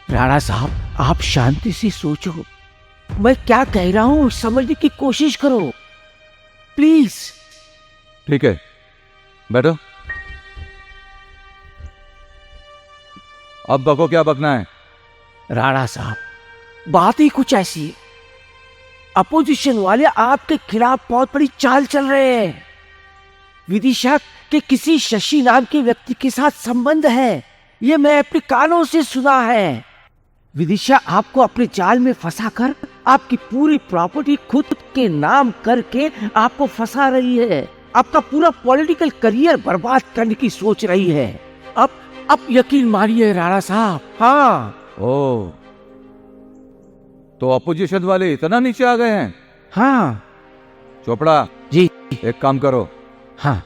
राणा साहब, आप शांति से सोचो, मैं क्या कह रहा हूं समझने की कोशिश करो प्लीज। ठीक है, बैठो। अब बको, क्या बकना है? राणा साहब, बात ही कुछ ऐसी है, अपोजिशन वाले आपके खिलाफ बहुत बड़ी चाल चल रहे हैं। विदिशा के किसी शशि नाम के व्यक्ति के साथ संबंध है, ये मैं अपने कानों से सुना है। विदिशा आपको अपने जाल में फंसाकर आपकी पूरी प्रॉपर्टी खुद के नाम करके आपको फंसा रही है। आपका पूरा पॉलिटिकल करियर बर्बाद करने की सोच रही है। अब यकीन मानिए राणा साहब। हाँ। ओ, तो अपोजिशन वाले इतना नीचे आ गए हैं? हाँ। चोपड़ा जी, एक काम करो। हाँ,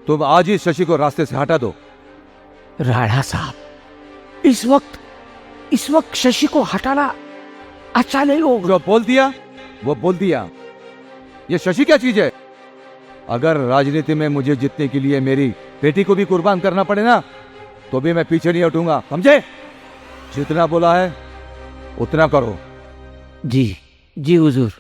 तुम आज ही शशि को रास्ते से हटा दो। राणा साहब, इस वक्त शशि को हटाना अच्छा नहीं होगा। जो बोल दिया वो बोल दिया। ये शशि क्या चीज है? अगर राजनीति में मुझे जीतने के लिए मेरी बेटी को भी कुर्बान करना पड़े ना, तो भी मैं पीछे नहीं हटूंगा, समझे? जितना बोला है उतना करो। जी जी हुजूर।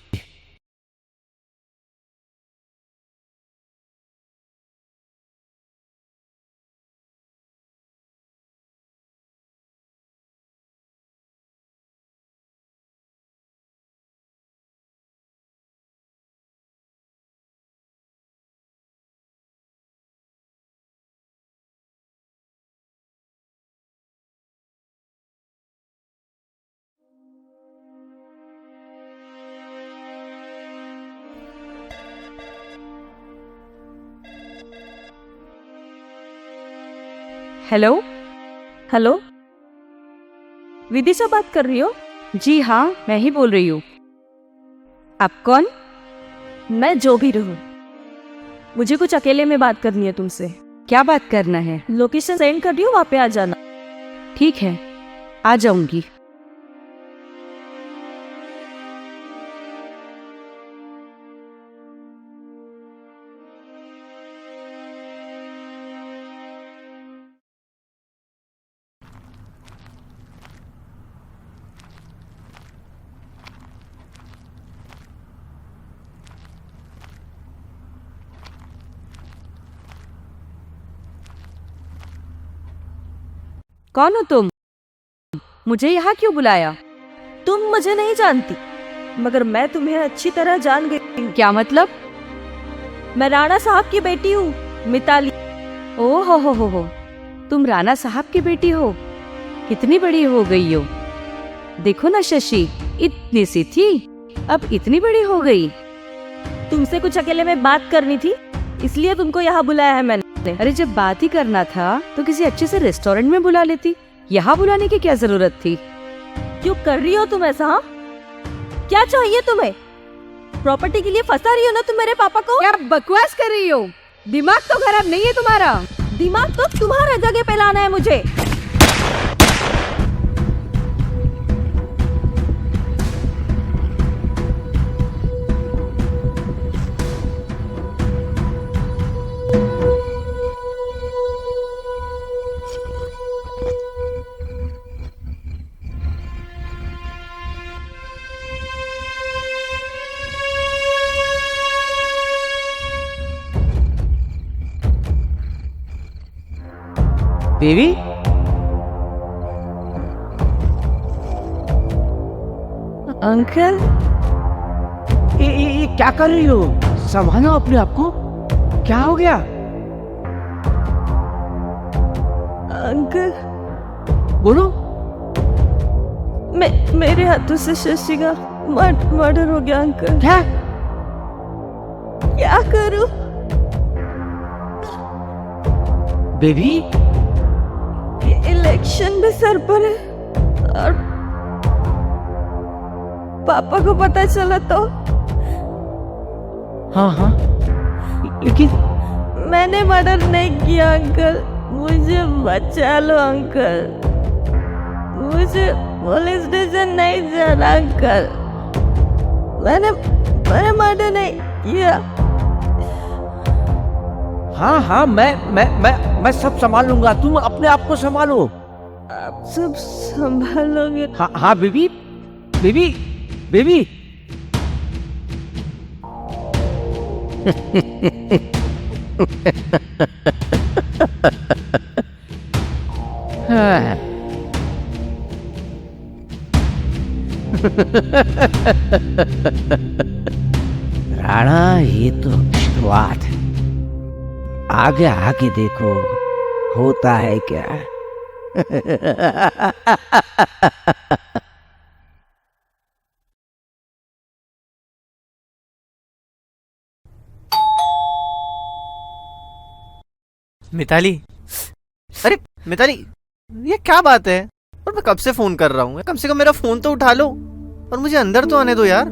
हेलो। हेलो, विदिशा बात कर रही हो? जी हाँ, मैं ही बोल रही हूँ। आप कौन? मैं जो भी रहूं, मुझे कुछ अकेले में बात करनी है तुमसे। क्या बात करना है? लोकेशन सेंड कर रही हूँ, वहाँ पे आ जाना। ठीक है, आ जाऊंगी। कौन हो तुम? मुझे यहाँ क्यों बुलाया? तुम मुझे नहीं जानती, मगर मैं तुम्हें अच्छी तरह जान गई। क्या मतलब? मैं राणा साहब की बेटी हूँ, मिताली। ओ हो, तुम राणा साहब की बेटी हो? कितनी बड़ी हो गई हो? देखो ना शशि, इतनी सी थी, अब इतनी बड़ी हो गई। तुमसे कुछ अकेले में बात करनी थी, इसलिए तुमको यहाँ बुलाया है मैंने। अरे जब बात ही करना था तो किसी अच्छे से रेस्टोरेंट में बुला लेती, यहाँ बुलाने की क्या जरूरत थी? क्यों कर रही हो तुम ऐसा? हाँ? क्या चाहिए तुम्हें? प्रॉपर्टी के लिए फंसा रही हो ना तुम मेरे पापा को? क्या बकवास कर रही हो? दिमाग तो खराब नहीं है तुम्हारा? दिमाग तो तुम्हारा जगह पे लाना है मुझे। देवी, अंकल, ये क्या कर रही हो? संभालो अपने आप को। क्या हो गया? अंकल बोलो। मेरे हाथों से शशि का मर्डर हो गया अंकल। क्या करूं? बेबी, इलेक्शन भी सर पर है और पापा को पता चला तो? हाँ, लेकिन मैंने मर्डर नहीं किया अंकल, मुझे बचा लो अंकल, मुझे पुलिस स्टेशन नहीं जाना अंकल, मैंने मर्डर नहीं किया। हाँ, मैं सब संभाल लूंगा, तुम अपने आप को संभालो। आप सब संभालोगे? हाँ बेबी। राणा, ये तो शुरुआत है, आगे देखो होता है क्या। मिताली, अरे मिताली, ये क्या बात है? और मैं कब से फोन कर रहा हूँ, कम से कम मेरा फोन तो उठा लो और मुझे अंदर तो आने दो यार।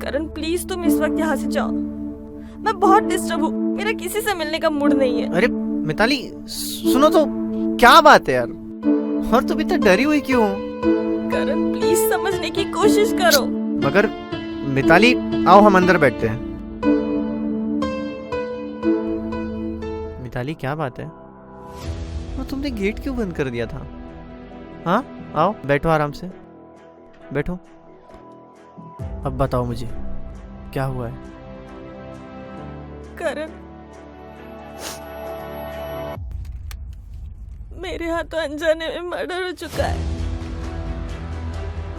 करण प्लीज तुम इस वक्त यहाँ से जाओ, मैं बहुत डिस्टर्ब हूँ, मेरा किसी से मिलने का मूड नहीं है। अरे मिताली सुनो तो, क्या बात है यार? और तुम इतना डरी हुई क्यों? करण प्लीज समझने की कोशिश करो। मगर मिताली, आओ हम अंदर बैठते हैं। मिताली क्या बात है? वो तुमने गेट क्यों बंद कर दिया था? हाँ, आओ बैठो आराम से, बैठो। अब बताओ मुझे क्या हुआ है? करण, मेरे हाथों अनजाने में मर्डर हो चुका है।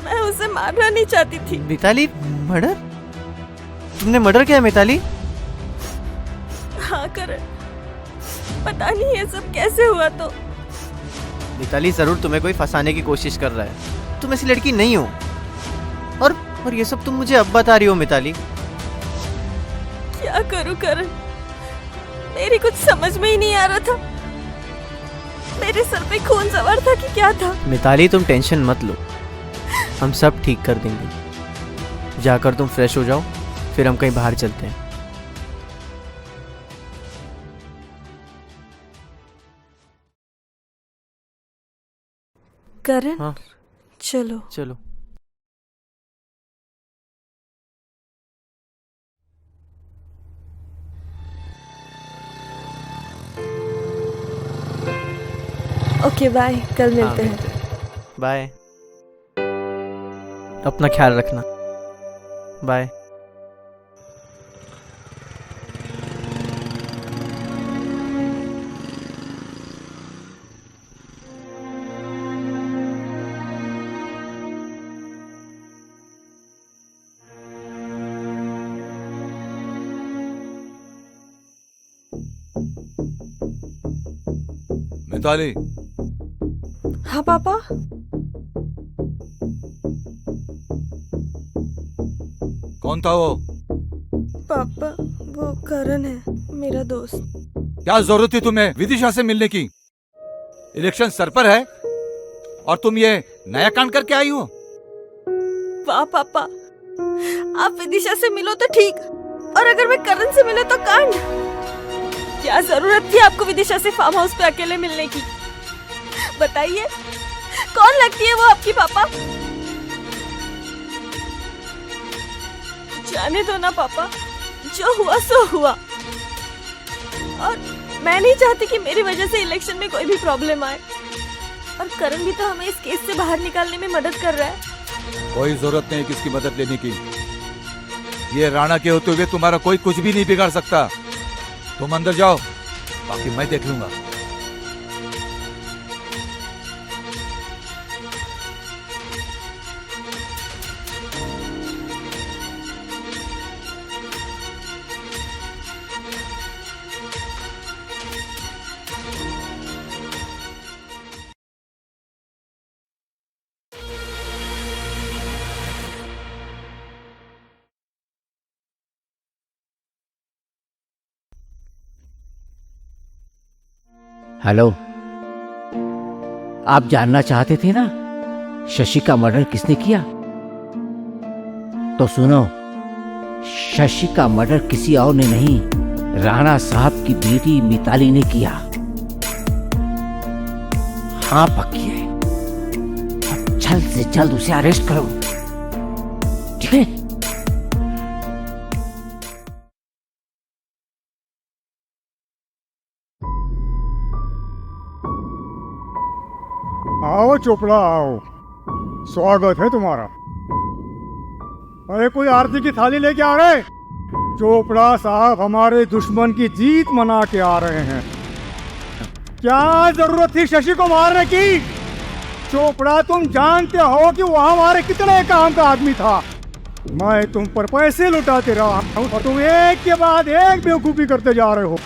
मैं उसे मारना नहीं चाहती थी। मिताली, मर्डर? तुमने मर्डर किया मिताली? हाँ करण, पता नहीं ये सब कैसे हुआ। तो मिताली जरूर तुम्हें कोई फंसाने की कोशिश कर रहा है। तुम ऐसी लड़की नहीं हो। और ये सब तुम मुझे अब बता रही हो मिताली? क्या करूं करण, मेरी कुछ समझ में ही नहीं आ रहा था। मेरे सर पे खून सवार था कि क्या था। मिताली तुम टेंशन मत लो, हम सब ठीक कर देंगे। जाकर तुम फ्रेश हो जाओ, फिर हम कहीं बाहर चलते हैं। करण, हाँ चलो चलो। ओके बाय, कल मिलते हैं। बाय। अपना ख्याल रखना। बाय। मिताली, हाँ पापा। कौन था वो? पापा, वो करण है, मेरा दोस्त। क्या जरूरत थी तुम्हें विदिशा से मिलने की? इलेक्शन सर पर है और तुम ये नया कांड करके आई हो। वाह पापा, आप विदिशा से मिलो तो ठीक, और अगर मैं करण से मिले तो कांड। क्या जरूरत थी आपको विदिशा से फार्म हाउस पे अकेले मिलने की? बताइए, कौन लगती है वो आपकी पापा? जाने दो ना पापा, जो हुआ सो हुआ। और मैं नहीं चाहती कि मेरी वजह से इलेक्शन में कोई भी प्रॉब्लम आए। और करण भी तो हमें इस केस से बाहर निकालने में मदद कर रहा है। कोई जरूरत नहीं किसकी मदद लेने की। ये राणा के होते हुए तुम्हारा कोई कुछ भी नहीं बिगाड़ सकता। तुम अंदर जाओ, बाकी मैं देख लूंगा। हेलो, आप जानना चाहते थे ना शशि का मर्डर किसने किया? तो सुनो, शशि का मर्डर किसी और ने नहीं, राणा साहब की बेटी मिताली ने किया। हाँ पक्की है, अब जल्द से जल्द उसे अरेस्ट करो, ठीक है? आओ चोपड़ा आओ, स्वागत है तुम्हारा। अरे कोई आरती की थाली लेके आ रहे? चोपड़ा साहब हमारे दुश्मन की जीत मना के आ रहे हैं। क्या जरूरत थी शशि को मारने की? चोपड़ा तुम जानते हो कि वो हमारे कितने काम का आदमी था। मैं तुम पर पैसे लुटाते रहा हूं और तुम एक के बाद एक बेवकूफी करते जा रहे हो।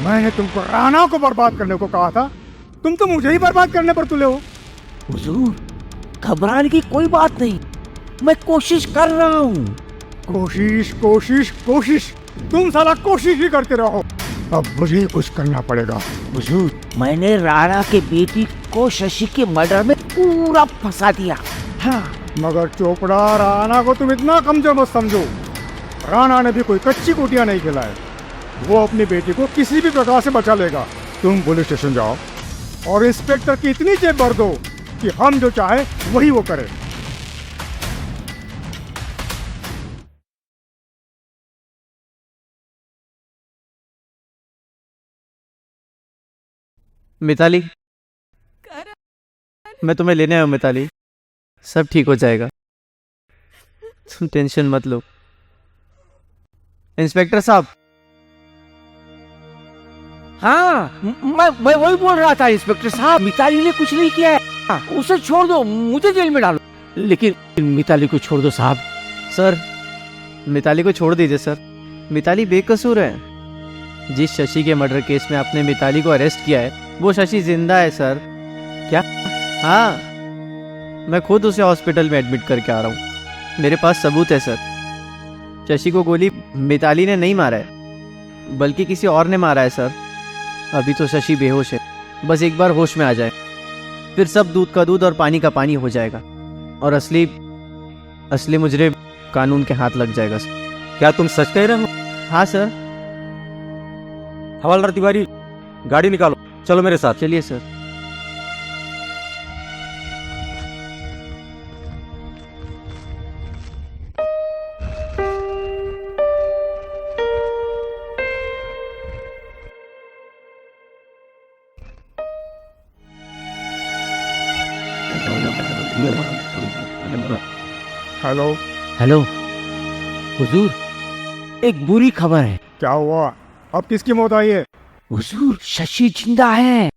मैंने तुमको राणा को बर्बाद करने को कहा था, तुम तो मुझे ही बर्बाद करने पर तुले हो। हुजूर, घबराने की कोई बात नहीं, मैं कोशिश कर रहा हूँ। कोशिश कोशिश कोशिश, तुम साला कोशिश ही करते रहो। अब मुझे कुछ करना पड़ेगा। हुजूर, मैंने राणा के बेटी को शशि के मर्डर में पूरा फंसा दिया। हाँ, मगर चोपड़ा राणा को तुम इतना कमजोर मत समझो। राणा ने भी कोई कच्ची कुटिया नहीं खिलाए। वो अपनी बेटी को किसी भी प्रकार से बचा लेगा। तुम पुलिस स्टेशन जाओ और इंस्पेक्टर की इतनी जेब भर दो कि हम जो चाहे वही वो करे। मिताली, मैं तुम्हें लेने आया हूँ मिताली। सब ठीक हो जाएगा, तुम टेंशन मत लो। इंस्पेक्टर साहब। हाँ, मैं वही बोल रहा था इंस्पेक्टर साहब, मिताली ने कुछ नहीं किया है, उसे छोड़ दो, मुझे जेल में डालो। लेकिन मिताली को छोड़ दो साहब। सर, मिताली को छोड़ दीजिए सर, मिताली बेकसूर है। जिस शशि के मर्डर केस में आपने मिताली को अरेस्ट किया है, वो शशि जिंदा है सर। क्या? हाँ, मैं खुद उसे हॉस्पिटल में एडमिट करके आ रहा हूँ, मेरे पास सबूत है सर। शशि को गोली मिताली ने नहीं मारा है, बल्कि किसी और ने मारा है सर। अभी तो शशि बेहोश है, बस एक बार होश में आ जाए, फिर सब दूध का दूध और पानी का पानी हो जाएगा, और असली मुजरिम कानून के हाथ लग जाएगा सर। क्या तुम सच कह रहे हो? हाँ सर। हवलदार तिवारी, गाड़ी निकालो, चलो मेरे साथ। चलिए सर। हेलो। हेलो हुजूर, एक बुरी खबर है। क्या हुआ? अब किसकी मौत आई है? हुजूर, शशि जिंदा है,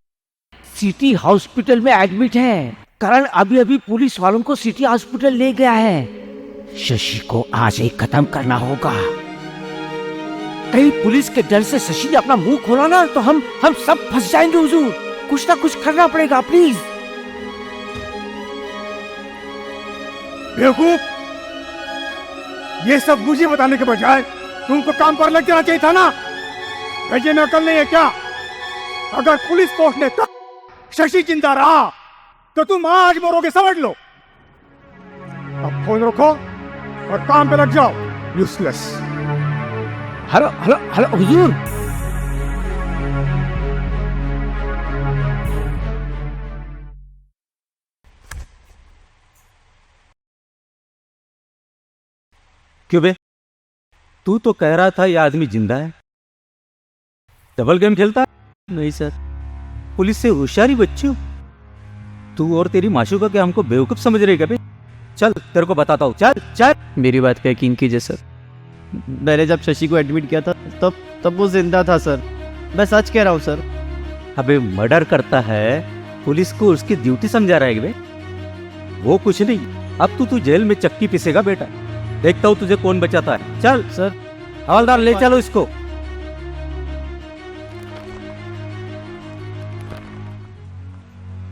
सिटी हॉस्पिटल में एडमिट है। करण अभी अभी पुलिस वालों को सिटी हॉस्पिटल ले गया है। शशि को आज ही खत्म करना होगा। कहीं पुलिस के डर से शशि ने अपना मुंह खोला ना तो हम सब फंस जाएंगे हुजूर। कुछ ना कुछ करना पड़ेगा, प्लीज। बेवकूफ, ये सब मुझे बताने के बजाय तुमको काम पर लग जाना चाहिए था ना। भेजे में अकल नहीं है क्या? अगर पुलिस पहुंचने तक शशि जिंदा रहा तो तुम आज मरोगे, समझ लो। अब फोन रखो और काम पे लग जाओ, यूजलेस। हेलो हेलो हेलो हुजूर। क्यों बे, तू तो कह रहा था यह आदमी जिंदा है, डबल गेम खेलता है? नहीं सर। पुलिस से होशियारी बच्ची हो तू, और तेरी माशूका क्या हमको बेवकूफ समझ रही है? चल तेरे को बताता हूँ, चल चल। मेरी बात का यकीन कीजिए सर, मैंने जब शशि को एडमिट किया था तब वो जिंदा था सर, मैं सच कह रहा हूँ सर। अबे मर्डर करता है, पुलिस को उसकी ड्यूटी समझा रहा है बे? वो कुछ नहीं, अब तू जेल में चक्की पिसेगा बेटा। देखता हूँ तुझे कौन बचाता है। चल सर। हवलदार ले चलो इसको।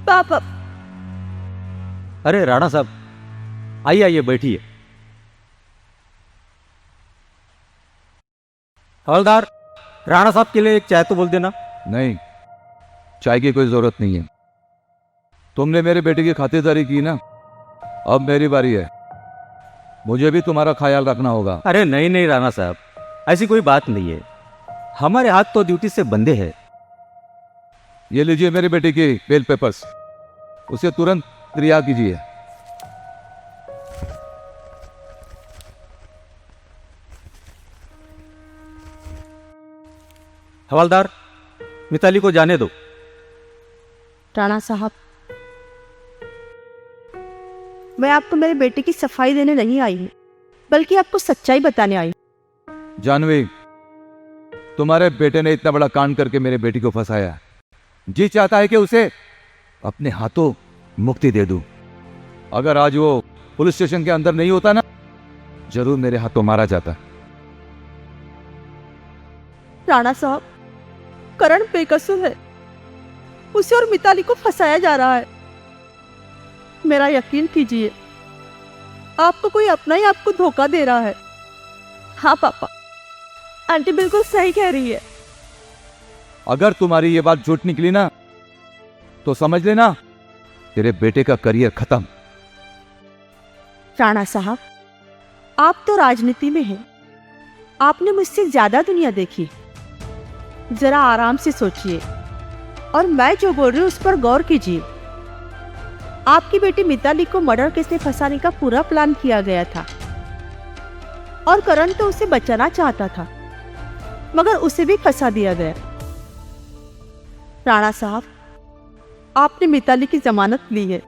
पापा। अरे राणा साहब, आइए आइए बैठिए। हवलदार, राणा साहब के लिए एक चाय तो बोल देना। नहीं, चाय की कोई जरूरत नहीं है। तुमने मेरे बेटे की खातिरदारी की ना, अब मेरी बारी है, मुझे भी तुम्हारा ख्याल रखना होगा। अरे नहीं नहीं राणा साहब, ऐसी कोई बात नहीं है, हमारे हाथ तो ड्यूटी से बंधे हैं। ये लीजिए मेरे बेटे के बेल पेपर्स, उसे तुरंत रिहा कीजिए। हवलदार, मिताली को जाने दो। राणा साहब, मैं आपको मेरे बेटे की सफाई देने नहीं आई हूँ, बल्कि आपको सच्चाई बताने आई हूँ। जानवी, तुम्हारे बेटे ने इतना बड़ा कांड करके मेरे बेटी को फंसाया, जी चाहता है कि उसे अपने हाथों मुक्ति दे दूं। अगर आज वो पुलिस स्टेशन के अंदर नहीं होता ना, जरूर मेरे हाथों मारा जाता। राणा साहब, करण बेकसूर है, उसे और मिताली को फंसाया जा रहा है। मेरा यकीन कीजिए, आपको कोई अपना ही आपको धोखा दे रहा है। हाँ पापा, आंटी बिल्कुल सही कह रही है। अगर तुम्हारी ये बात झूठ निकली ना, तो समझ लेना तेरे बेटे का करियर खत्म। राणा साहब, आप तो राजनीति में हैं, आपने मुझसे ज्यादा दुनिया देखी। जरा आराम से सोचिए और मैं जो बोल रही हूँ उस पर गौर कीजिए। आपकी बेटी मिताली को मर्डर केस में फंसाने का पूरा प्लान किया गया था, और करण तो उसे बचाना चाहता था, मगर उसे भी फंसा दिया गया। राणा साहब, आपने मिताली की जमानत ली है।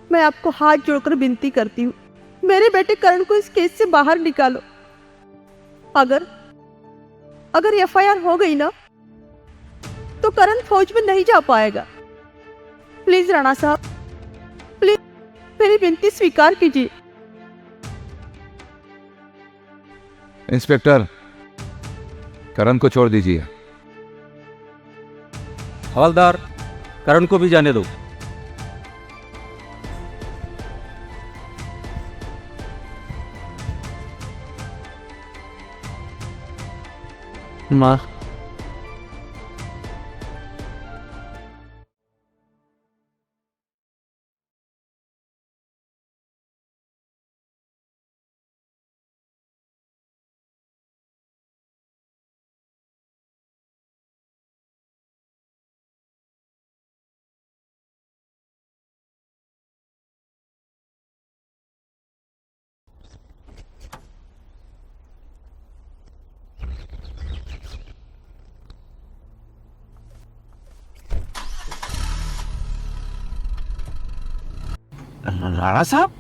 मैं आपको हाथ जोड़कर विनती करती हूँ, मेरे बेटे करण को इस केस से बाहर निकालो। अगर एफआईआर हो गई ना तो करण फौज में नहीं जा पाएगा। प्लीज राणा साहब, प्लीज मेरी विनती स्वीकार कीजिए। इंस्पेक्टर, करण को छोड़ दीजिए। हवलदार, करण को भी जाने दो। माँ, राणा साहब,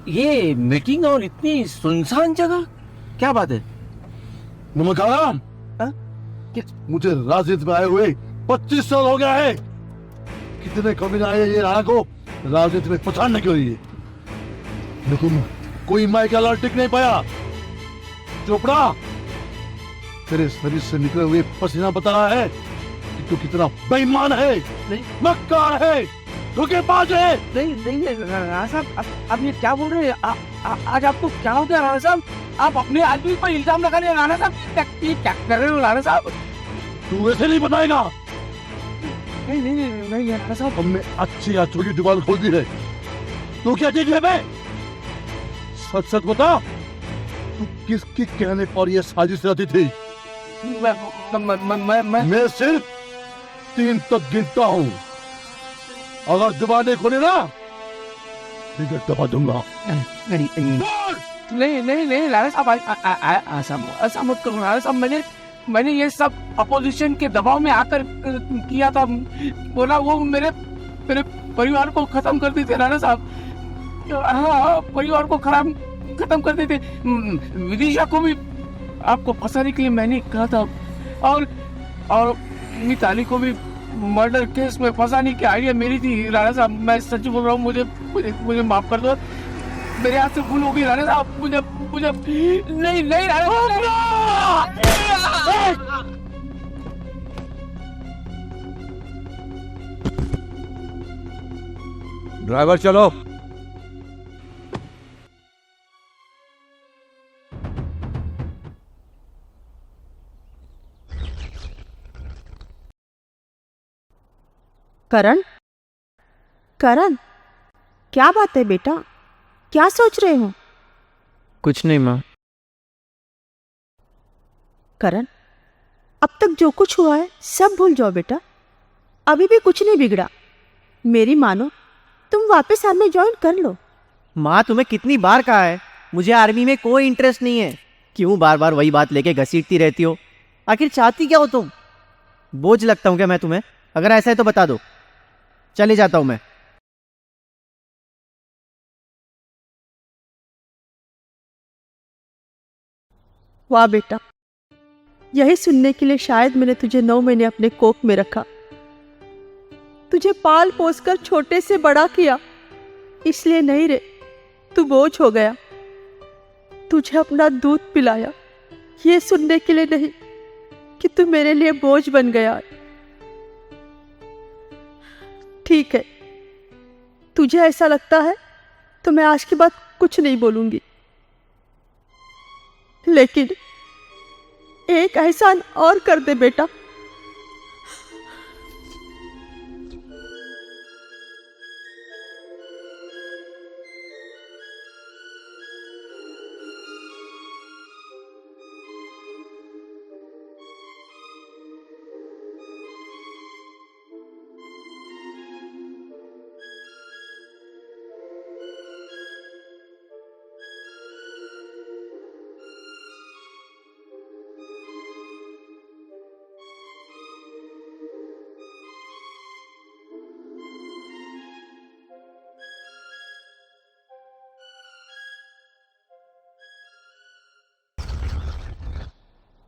ये मीटिंग और इतनी सुनसान जगह, क्या बात है? नमस्कार। मुझे राजनीति में आए हुए 25 साल हो गया है। कितने कमीने आए ये राणा को राजनीति में पछाड़ने के लिए, लेकिन कोई माई का लाल टिक नहीं पाया। चोपड़ा, तेरे शरीर से निकले हुए पसीना बता रहा है कि तू कितना बेईमान है, मक्कार है, धोखेबाज है। नहीं राणा साहब, आप ये क्या बोल रहे हैं? आज आपको क्या हो गया राणा साहब? आप अपने आदमी पर इल्जाम लगा रहे हैं राणा साहब। ये क्या कर रहे हो राणा साहब? तू वैसे नहीं बताएगा। नहीं राणा साहब, हमने अच्छी अच्छी की दुकान खोल दी है। तू क्या चीज है बे? सच सच बता, तू किसकी कहने पर यह साजिश रची थी? मैं सिर्फ 3 तक गिनता हूँ। अगर जुबान नहीं खोले ना, ठीक है, दबा दूंगा। नहीं राणा साहब, ऐसा मत करो राणा साहब। मैंने ये सब अपोजिशन के दबाव में आकर किया था। बोला वो मेरे परिवार को खत्म कर देते राणा साहब। हाँ, परिवार को खत्म कर देते। विदिशा को भी आपको फंसाने के लिए मैंने कहा था, और मिताली को भी मर्डर केस में फंसाने की आइडिया मेरी थी राणा साहब। मैं सच बोल रहा हूँ, मुझे माफ कर दो। मेरे हाथ से भूल हो गई राणा साहब। मुझे नहीं राणा साहब। ड्राइवर चलो। करण, क्या बात है बेटा? क्या सोच रहे हो? कुछ नहीं माँ। करण, अब तक जो कुछ हुआ है सब भूल जाओ बेटा। अभी भी कुछ नहीं बिगड़ा। मेरी मानो, तुम वापस आर्मी ज्वाइन कर लो। माँ, तुम्हें कितनी बार कहा है मुझे आर्मी में कोई इंटरेस्ट नहीं है। क्यों बार बार वही बात लेके घसीटती रहती हो? आखिर चाहती क्या हो तुम? बोझ लगता हूँ क्या मैं तुम्हें? अगर ऐसा है तो बता दो, चले जाता हूं मैं। वाह बेटा, यही सुनने के लिए शायद मैंने तुझे 9 महीने अपने कोख में रखा, तुझे पाल पोस कर छोटे से बड़ा किया। इसलिए नहीं रे, तू बोझ हो गया। तुझे अपना दूध पिलाया, ये सुनने के लिए नहीं कि तू मेरे लिए बोझ बन गया। ठीक है, तुझे ऐसा लगता है तो मैं आज के बाद कुछ नहीं बोलूंगी, लेकिन एक एहसान और कर दे बेटा।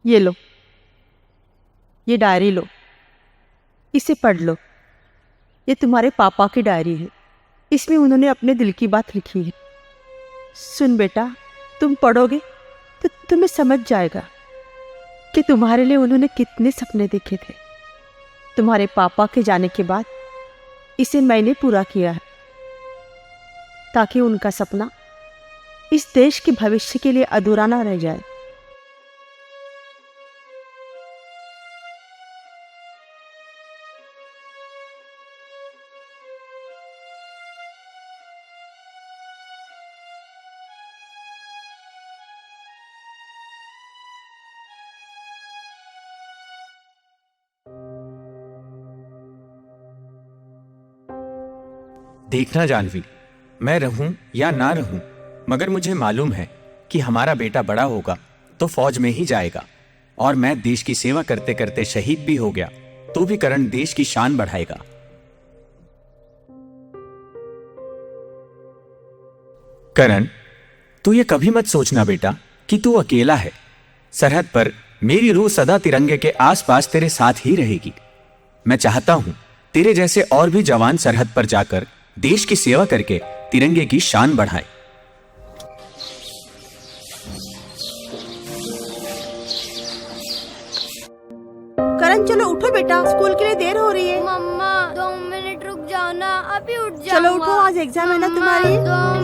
ये लो, ये डायरी लो, इसे पढ़ लो। ये तुम्हारे पापा की डायरी है, इसमें उन्होंने अपने दिल की बात लिखी है। सुन बेटा, तुम पढ़ोगे तो तुम्हें समझ जाएगा कि तुम्हारे लिए उन्होंने कितने सपने देखे थे। तुम्हारे पापा के जाने के बाद इसे मैंने पूरा किया है, ताकि उनका सपना इस देश के भविष्य के लिए अधूरा ना रह जाए। देखना जानवी, मैं रहूं या ना रहूं, मगर मुझे मालूम है कि हमारा बेटा बड़ा होगा तो फौज में ही जाएगा, और मैं देश की सेवा करते करते शहीद भी हो गया तो भी करण देश की शान बढ़ाएगा। करण, तू ये कभी मत सोचना बेटा कि तू अकेला है। सरहद पर मेरी रूह सदा तिरंगे के आसपास तेरे साथ ही रहेगी। मैं चाहता हूं तेरे जैसे और भी जवान सरहद पर जाकर देश की सेवा करके तिरंगे की शान बढ़ाएं। करण, चलो उठो बेटा, स्कूल के लिए देर हो रही है। मम्मा 2 मिनट रुक जाओ ना, अभी उठ जाऊंगा। चलो उठो, आज एग्जाम है ना तुम्हारी।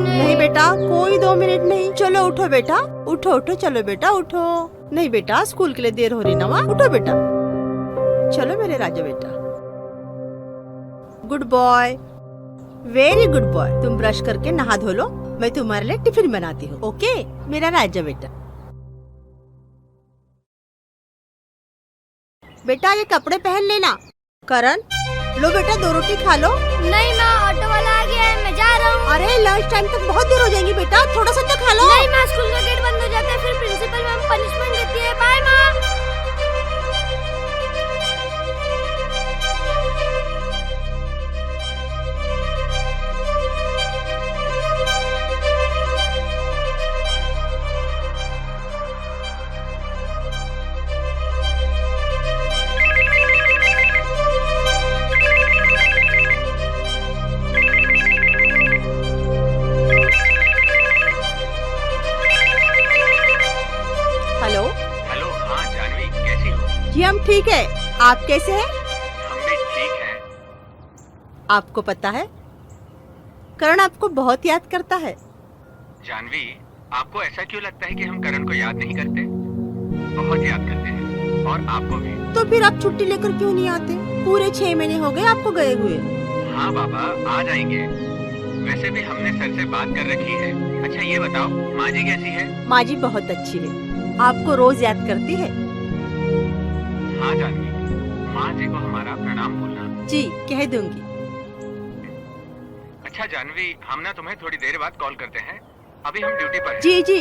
नहीं बेटा, कोई 2 मिनट नहीं। चलो उठो बेटा, उठो उठो, चलो बेटा उठो। नहीं बेटा, स्कूल के लिए देर हो रही ना, वहाँ उठो बेटा। चलो मेरे राजा बेटा, good boy, very good boy. तुम ब्रश करके नहा धो लो, मैं तुम्हारे लिए टिफिन बनाती हूँ। ओके मेरा राजा बेटा। बेटा ये कपड़े पहन लेना। करण, लो बेटा 2 रोटी खा लो। नहीं माँ, ऑटो वाला आ गया है, मैं जा रहा हूँ। अरे लंच टाइम तक बहुत देर हो जाएगी बेटा, थोड़ा सा तो खा लो। नहीं माँ, स्कूल का गेट बंद हो जाता है, फिर प्रिंसिपल मैम पनिशमेंट देती है। बाय माँ। जी हम ठीक है, आप कैसे हैं? हम भी ठीक हैं। आपको पता है करण आपको बहुत याद करता है। जानवी, आपको ऐसा क्यों लगता है कि हम करण को याद नहीं करते? बहुत याद करते हैं, और आपको भी। तो फिर आप छुट्टी लेकर क्यों नहीं आते? पूरे 6 महीने हो गए आपको गए हुए। हाँ बाबा, आ जाएंगे। वैसे भी हमने सर से बात कर रखी है। अच्छा ये बताओ, माँ जी कैसी है? माँ जी बहुत अच्छी है, आपको रोज याद करती है। हाँ जानवी, माँ जी को हमारा प्रणाम बोलना। जी कह दूंगी। अच्छा जानवी, हम ना तुम्हें थोड़ी देर बाद कॉल करते हैं, अभी हम ड्यूटी पर हैं। जी जी,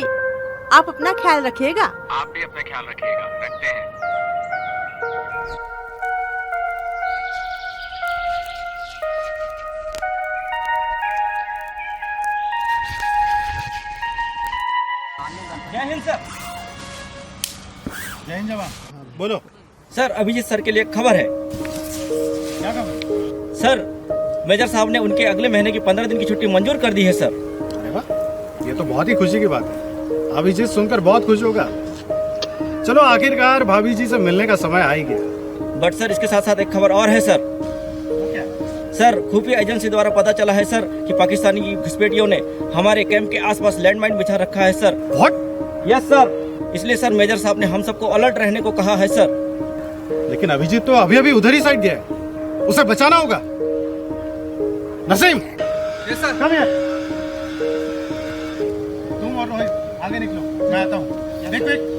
आप अपना ख्याल रखिएगा। आप भी अपना ख्याल रखिएगा। रखते हैं। जय हिंद सर। जय हिंद जवान। बोलो सर, अभिजीत सर के लिए खबर है। क्या खबर? सर, मेजर साहब ने उनके अगले महीने की 15 दिन की छुट्टी मंजूर कर दी है सर। अरे वाह, ये तो बहुत ही खुशी की बात है। अभिजीत सुनकर बहुत खुश होगा। चलो आखिरकार भाभी जी से मिलने का समय आ ही गया। बट सर, इसके साथ साथ एक खबर और है सर। क्या? सर, खुफिया एजेंसी द्वारा पता चला है सर कि पाकिस्तानी घुसपैठियों ने हमारे कैंप के आसपास लैंडमाइन बिछा रखा है सर। व्हाट? यस सर, इसलिए सर मेजर साहब ने हम सबको अलर्ट रहने को कहा है सर। लेकिन अभिजीत तो अभी अभी उधर ही साइड गया है, उसे बचाना होगा। Naseem, come here. तुम और रोहित आगे निकलो, मैं आता हूँ। देख देख।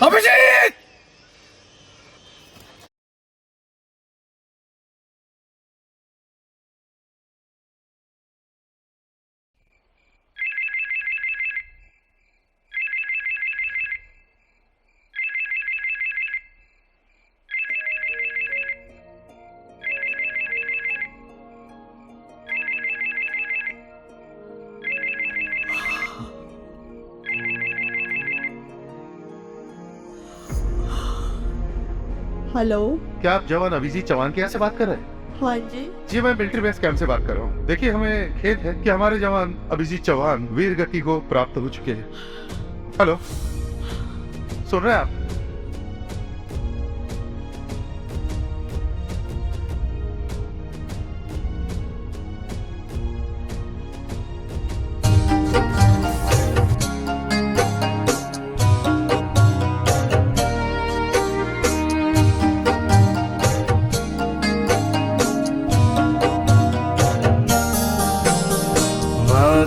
अभिजीत! हेलो। क्या आप जवान अभिजीत चौहान के यहाँ से बात कर रहे हैं? हाँ जी। जी मैं मिलिट्री बेस कैंप से बात कर रहा हूँ। देखिए हमें खेद है कि हमारे जवान अभिजीत चौहान वीर गति को प्राप्त हो चुके हैं। हेलो, सुन रहे हैं आप?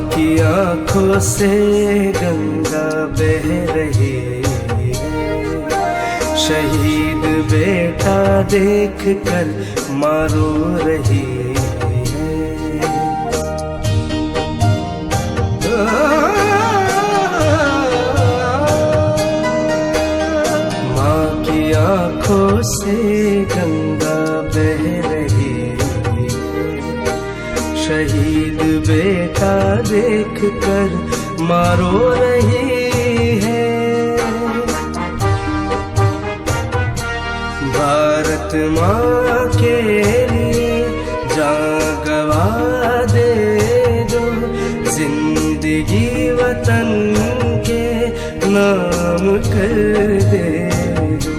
की आंखों से गंगा बह रही है, शहीद बेटा देख कर मारो रही है। माँ की आंखों से गंगा बह रही है, शहीद बेटा देख कर मारो रही है। भारत माँ के लिए जान गवा दे जो, जिंदगी वतन के नाम कर दे जो।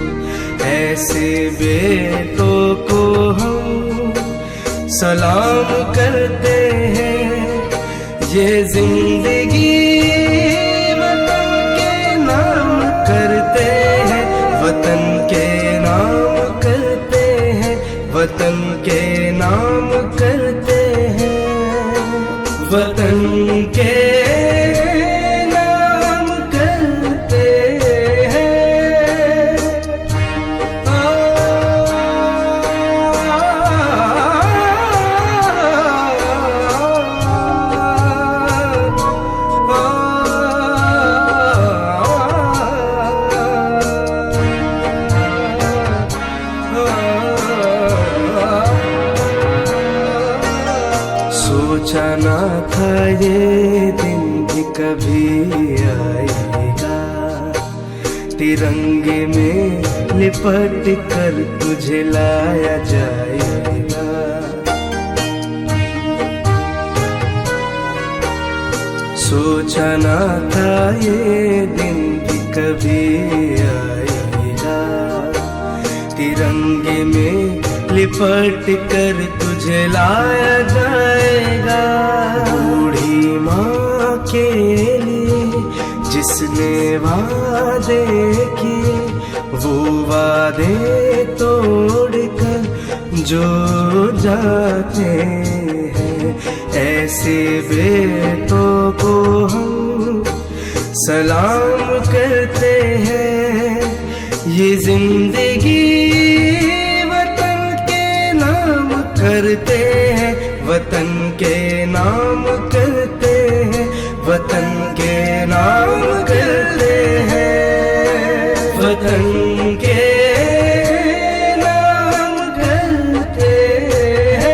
ऐसे बेटों को हम सलाम करते हैं, ये जिंदगी वतन के नाम करते हैं, वतन के नाम करते हैं, वतन के नाम करते हैं, वतन के नाम करते हैं। सोचा ना था ये दिन भी कभी आएगा, तिरंगे में लिपट कर तुझे लाया जाएगा। सोचा ना था ये दिन भी कभी आएगा, तिरंगे में लिपट कर तुझे लाया जाएगा। बूढ़ी माँ के लिए जिसने वादे किए, वो वादे तोड़कर जो जाते हैं, ऐसे बेटों को हम सलाम करते हैं। ये जिंदगी करते हैं, वतन के नाम करते हैं, वतन के नाम करते हैं, वतन के नाम करते हैं।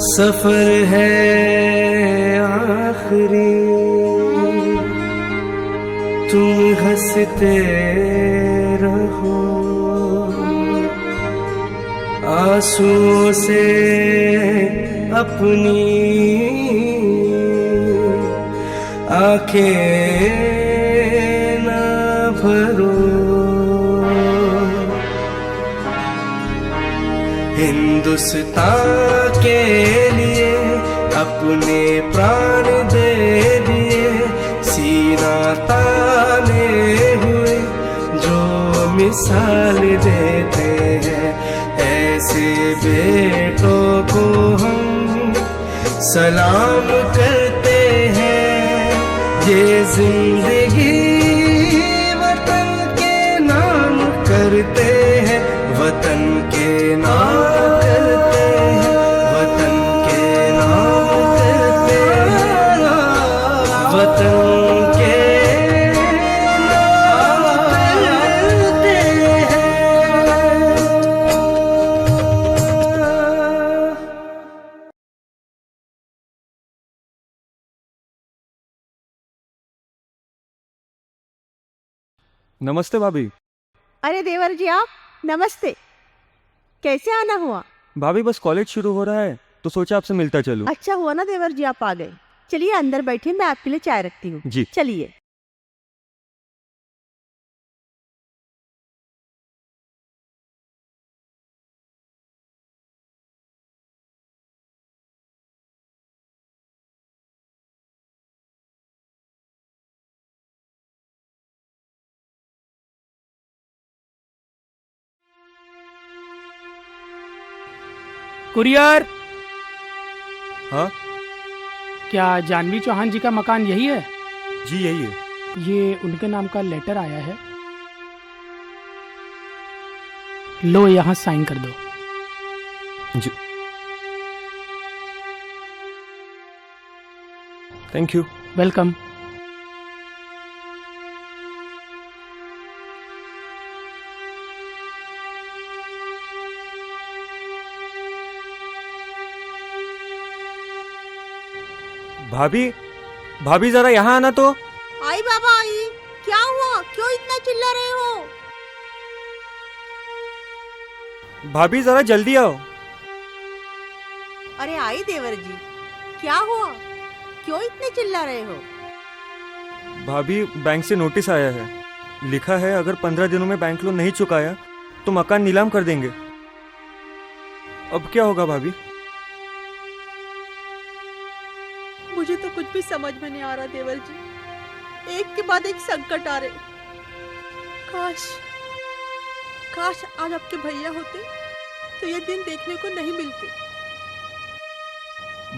सफर है आखिरी, तुम हंसते रहो, आंसुओं से अपनी आंखें न भरो। हिंदुस्तान के लिए अपने प्राण दे दिए, सीना ताने हुए जो मिसाल देते हैं, ऐसे बेटों को हम सलाम करते हैं। ये जिंदगी वतन के नाम करते हैं, वतन के नाम करते हैं, वतन के नाम करते हैं, वतन के नाम करते हैं। नमस्ते भाभी। अरे देवर जी आप, नमस्ते। कैसे आना हुआ? भाभी बस कॉलेज शुरू हो रहा है तो सोचा आपसे मिलता चलूं। अच्छा हुआ ना देवर जी आप आ गए। चलिए अंदर बैठिए, मैं आपके लिए चाय रखती हूँ। जी। चलिए। कुरियर। हाँ क्या जानवी चौहान जी का मकान यही है? जी यही है। ये उनके नाम का लेटर आया है, लो यहाँ साइन कर दो। जी थैंक यू। वेलकम। भाभी भाभी जरा यहाँ आना तो। आई बाबा आई। क्या हुआ, क्यों इतना चिल्ला रहे हो? भाभी जरा जल्दी आओ। अरे आई देवर जी, क्या हुआ, क्यों इतने चिल्ला रहे हो? भाभी बैंक से नोटिस आया है, लिखा है अगर 15 दिनों में बैंक लोन नहीं चुकाया तो मकान नीलाम कर देंगे। अब क्या होगा भाभी? मुझे तो कुछ भी समझ में नहीं आ रहा देवर जी, एक के बाद एक संकट आ रहे। काश काश आज आपके भैया होते तो ये दिन देखने को नहीं मिलते।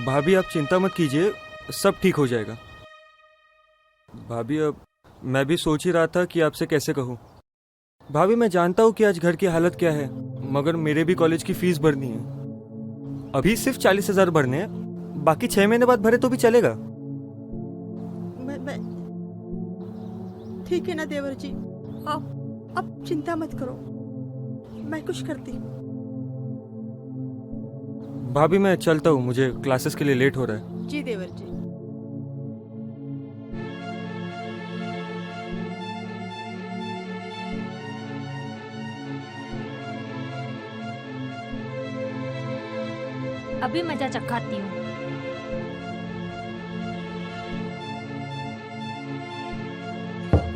भाभी आप चिंता मत कीजिए, सब ठीक हो जाएगा। भाभी अब मैं भी सोच ही रहा था कि आपसे कैसे कहूँ। भाभी मैं जानता हूँ कि आज घर की हालत क्या है, मगर मेरे भी कॉलेज की फीस भरनी है। अभी सिर्फ 40,000 भरने हैं, बाकी 6 महीने बाद भरे तो भी चलेगा। मैं ठीक है ना देवर जी, आप चिंता मत करो, मैं कुछ करती हूँ। भाभी मैं चलता हूँ, मुझे क्लासेस के लिए लेट हो रहा है। जी देवर जी। अभी मजा चखाती हूँ।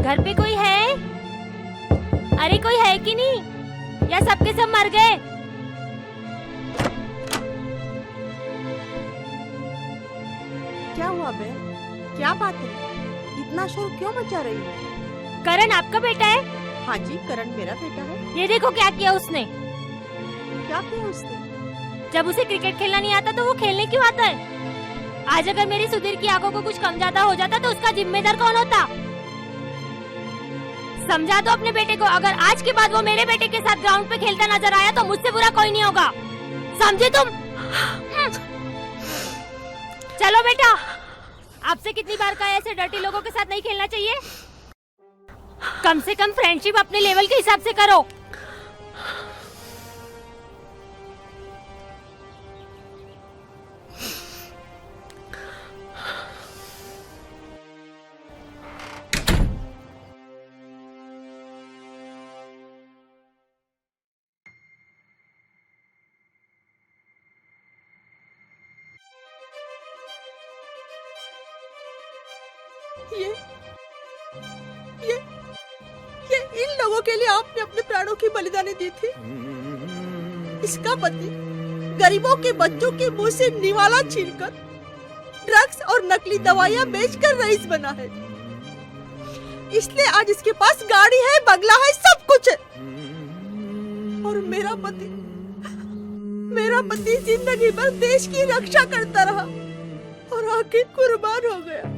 घर पे कोई है? अरे कोई है कि नहीं, या सबके सब मर गए? क्या हुआ बहन, क्या बात है, इतना शोर क्यों मचा रही है? करण आपका बेटा है? हाँ जी करण मेरा बेटा है। ये देखो क्या किया उसने। क्या किया उसने? जब उसे क्रिकेट खेलना नहीं आता तो वो खेलने क्यों आता है? आज अगर मेरी सुधीर की आंखों को कुछ कम ज्यादा हो जाता तो उसका जिम्मेदार कौन होता? समझा दो अपने बेटे को, अगर आज के बाद वो मेरे बेटे के साथ ग्राउंड पे खेलता नजर आया तो मुझसे बुरा कोई नहीं होगा, समझे तुम? चलो बेटा, आपसे कितनी बार कहा ऐसे डर्टी लोगों के साथ नहीं खेलना चाहिए। कम से कम फ्रेंडशिप अपने लेवल के हिसाब से करो। ये इन लोगों के लिए आपने अपने प्राणों की बलिदानी दी थी। इसका पति गरीबों के बच्चों के मुंह से निवाला छीनकर ड्रग्स और नकली दवाइयां बेचकर रईस बना है, इसलिए आज इसके पास गाड़ी है, बंगला है, सब कुछ है। और मेरा पति जिंदगी भर देश की रक्षा करता रहा और आखिर कुर्बान हो गया।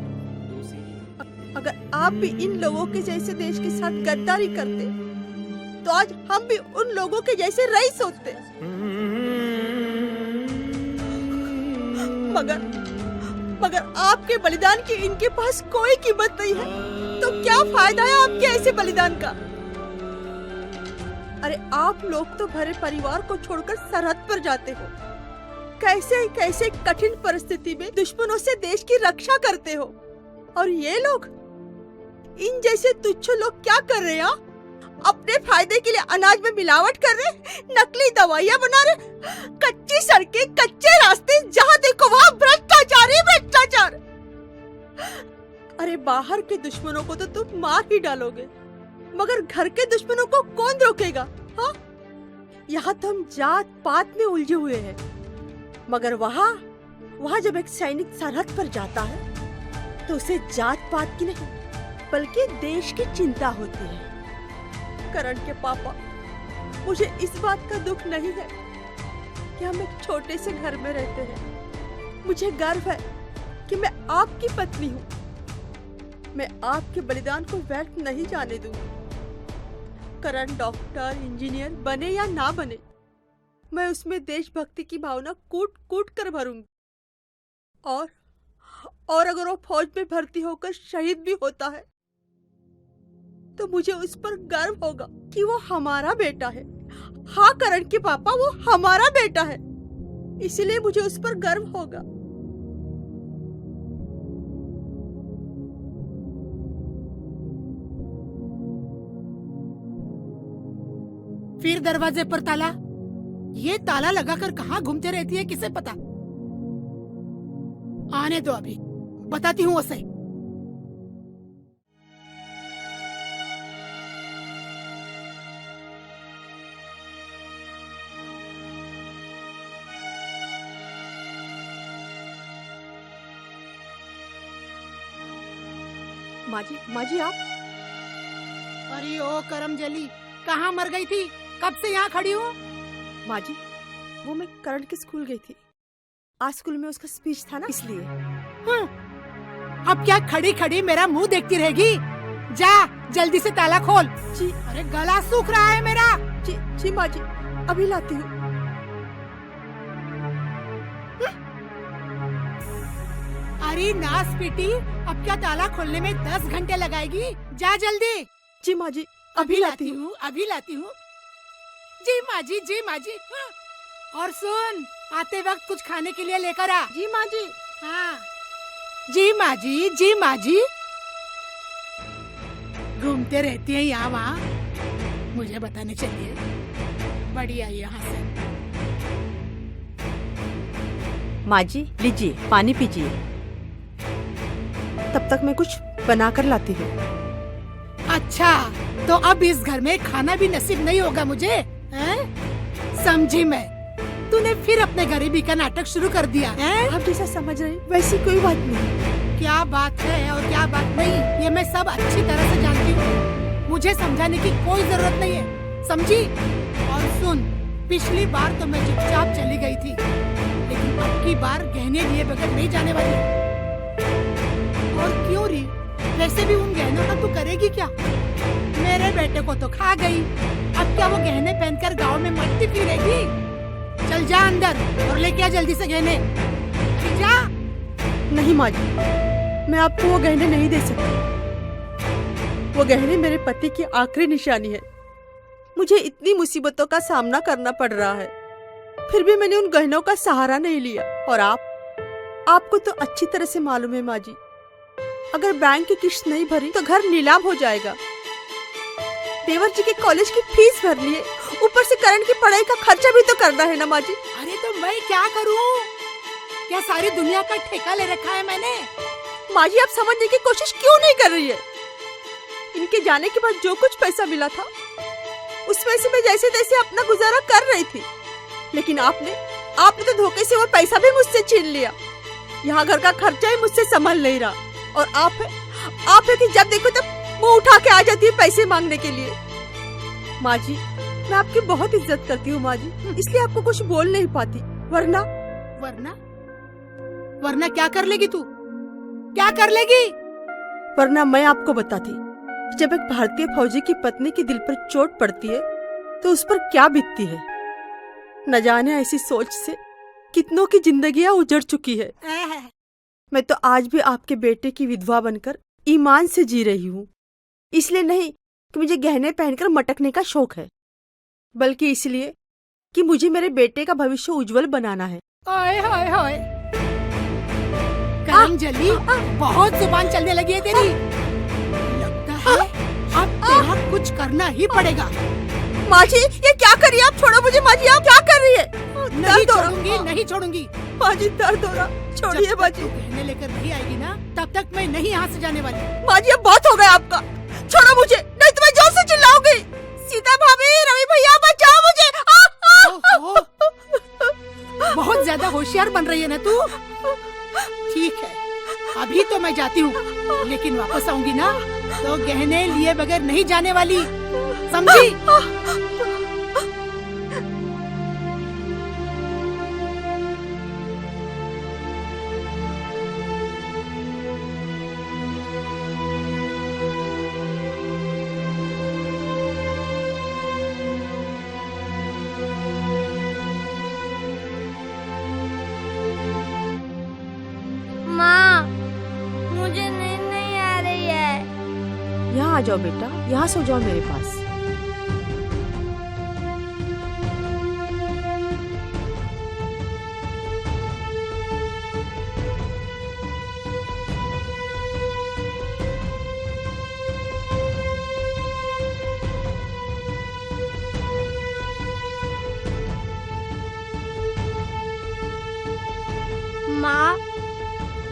अगर आप भी इन लोगों के जैसे देश के साथ गद्दारी करते तो आज हम भी उन लोगों के जैसे रईस होते। मगर आपके बलिदान की इनके पास कोई कीमत नहीं है, तो क्या फायदा है आपके ऐसे बलिदान का? अरे आप लोग तो भरे परिवार को छोड़कर सरहद पर जाते हो, कैसे कैसे कठिन परिस्थिति में दुश्मनों से देश की रक्षा करते हो, और ये लोग इन जैसे तुच्छ लोग क्या कर रहे हैं? अपने फायदे के लिए अनाज में मिलावट कर रहे, नकली दवाइयाँ बना रहे, कच्ची सड़कें, कच्चे रास्ते, जहाँ देखो वहाँ भ्रष्टाचार ही भ्रष्टाचार। अरे बाहर के दुश्मनों को तो तुम मार ही डालोगे, मगर घर के दुश्मनों को कौन रोकेगा? हाँ, यहाँ तो हम जात पात में उलझे हुए हैं, मगर वहाँ जब एक सैनिक सरहद पर जाता है तो उसे जात पात की नहीं बल्कि देश की चिंता होती है। करण के पापा, मुझे इस बात का दुख नहीं है कि हम एक छोटे से घर में रहते हैं। मुझे गर्व है कि मैं आपकी पत्नी हूँ। मैं आपके बलिदान को व्यर्थ नहीं जाने दूंगी। करण डॉक्टर, इंजीनियर बने या ना बने, मैं उसमें देशभक्ति की भावना कूट कूट कर भरूंगी। और अगर वो फौज में भर्ती होकर शहीद भी होता है तो मुझे उस पर गर्व होगा कि वो हमारा बेटा है। हाँ करण के पापा, वो हमारा बेटा है, इसलिए मुझे उस पर गर्व होगा। फिर दरवाजे पर ताला? ये ताला लगाकर कहाँ घूमते रहती है, किसे पता? आने दो, अभी बताती हूँ उसे। माँ जी आप? अरे ओ करम जली, कहाँ मर गई थी? कब से यहाँ खड़ी हूँ? माँ जी, वो मैं करण के स्कूल गई थी। आज स्कूल में उसका स्पीच था ना, इसलिए। अब क्या खड़ी खड़ी मेरा मुंह देखती रहेगी? जा जल्दी से ताला खोल। जी। अरे गला सूख रहा है मेरा। जी माँ जी, अभी लाती हूँ। अरे नास बेटी, अब क्या ताला खोलने में 10 घंटे लगाएगी? जा जल्दी। जी माँ जी, अभी लाती हूँ, अभी लाती हूँ। जी माँ जी, जी माँ जी। और सुन, आते वक्त कुछ खाने के लिए लेकर आ। जी माँ जी। हाँ जी माँ जी, जी माँ जी। घूमते रहती है यहाँ वहाँ, मुझे बताने चलिए। बढ़िया यहाँ से। माँ जी लीजिए, पानी पीजिए, तब तक मैं कुछ बना कर लाती हूँ। अच्छा, तो अब इस घर में खाना भी नसीब नहीं होगा मुझे, हैं? समझी मैं। तूने फिर अपने गरीबी का नाटक शुरू कर दिया है? आप जैसा समझ रहे वैसी कोई बात नहीं। क्या बात है और क्या बात नहीं, ये मैं सब अच्छी तरह से जानती हूँ। मुझे समझाने की कोई जरूरत नहीं है, समझी? और सुन, पिछली बार तो मैं चुपचाप चली गई थी, लेकिन अब की बार गहने लिए बगैर नहीं जाने वाली। और क्यों री, वैसे भी उन गहनों का तू करेगी क्या? मेरे बेटे को तो खा गई, अब क्या वो गहने पहनकर गांव में मटती फिरेगी? चल जा अंदर और लेके आ जल्दी से गहने। जा। नहीं माँ जी, मैं आपको वो गहने नहीं दे सकती। वो गहने मेरे पति की आखिरी निशानी है। मुझे इतनी मुसीबतों का सामना करना पड़ रहा है, फिर भी मैंने उन गहनों का सहारा नहीं लिया। और आपको तो अच्छी तरह से मालूम है माँ जी, अगर बैंक की किस्त नहीं भरी तो घर नीलाम हो जाएगा। देवर जी के कॉलेज की फीस भरनी है, ऊपर से करण की पढ़ाई का खर्चा भी तो करना है ना माँ जी। अरे तो मैं क्या करूँ? क्या सारी दुनिया का ठेका ले रखा है मैंने? माँ जी, आप समझने की कोशिश क्यों नहीं कर रही है? इनके जाने के बाद जो कुछ पैसा मिला था उसमें से मैं जैसे तैसे अपना गुजारा कर रही थी, लेकिन आपने तो धोखे से वो पैसा भी मुझसे छीन लिया। यहाँ घर का खर्चा ही मुझसे संभल नहीं रहा, और आप है कि जब देखो तब मुंह उठा के आ जाती है पैसे मांगने के लिए। माँ जी, मैं आपकी बहुत इज्जत करती हूँ माँ जी, इसलिए आपको कुछ बोल नहीं पाती, वरना क्या कर लेगी तू? क्या कर लेगी? वरना मैं आपको बताती, जब एक भारतीय फौजी की पत्नी के दिल पर चोट पड़ती है तो उस पर क्या बीतती है। न जाने ऐसी सोच से कितनों की जिंदगियां उजड़ चुकी है। मैं तो आज भी आपके बेटे की विधवा बनकर ईमान से जी रही हूँ, इसलिए नहीं कि मुझे गहने पहनकर मटकने का शौक है, बल्कि इसलिए कि मुझे मेरे बेटे का भविष्य उज्जवल बनाना है। ओए होए होए, करम जली, बहुत जुबान चलने लगी है तेरी। लगता अब तेरा कुछ करना ही पड़ेगा। माँ जी ये क्या कर रही है आप? छोड़ो मुझे माँ जी, आप क्या कर रही है? नहीं छोड़ूंगी, नहीं छोड़ूंगी। माँ जी दर्द हो रहा, छोड़िए माँ जी। कहने लेकर नहीं आएगी ना, तब तक मैं नहीं यहाँ से जाने वाली। माँ जी अब बहुत हो गया आपका, छोड़ो मुझे, नहीं तो मैं जोर से चिल्लाऊंगी। सीता भाभी, रवि भैया बचाओ मुझे। बहुत ज्यादा होशियार बन रही है ना तू। ठीक है, अभी तो मैं जाती हूँ, लेकिन वापस आऊंगी ना तो गहने लिए बगैर नहीं जाने वाली, समझी? माँ, मुझे नींद नहीं आ रही है। यहाँ आ जाओ बेटा, यहाँ सो जाओ मेरे पास। माँ,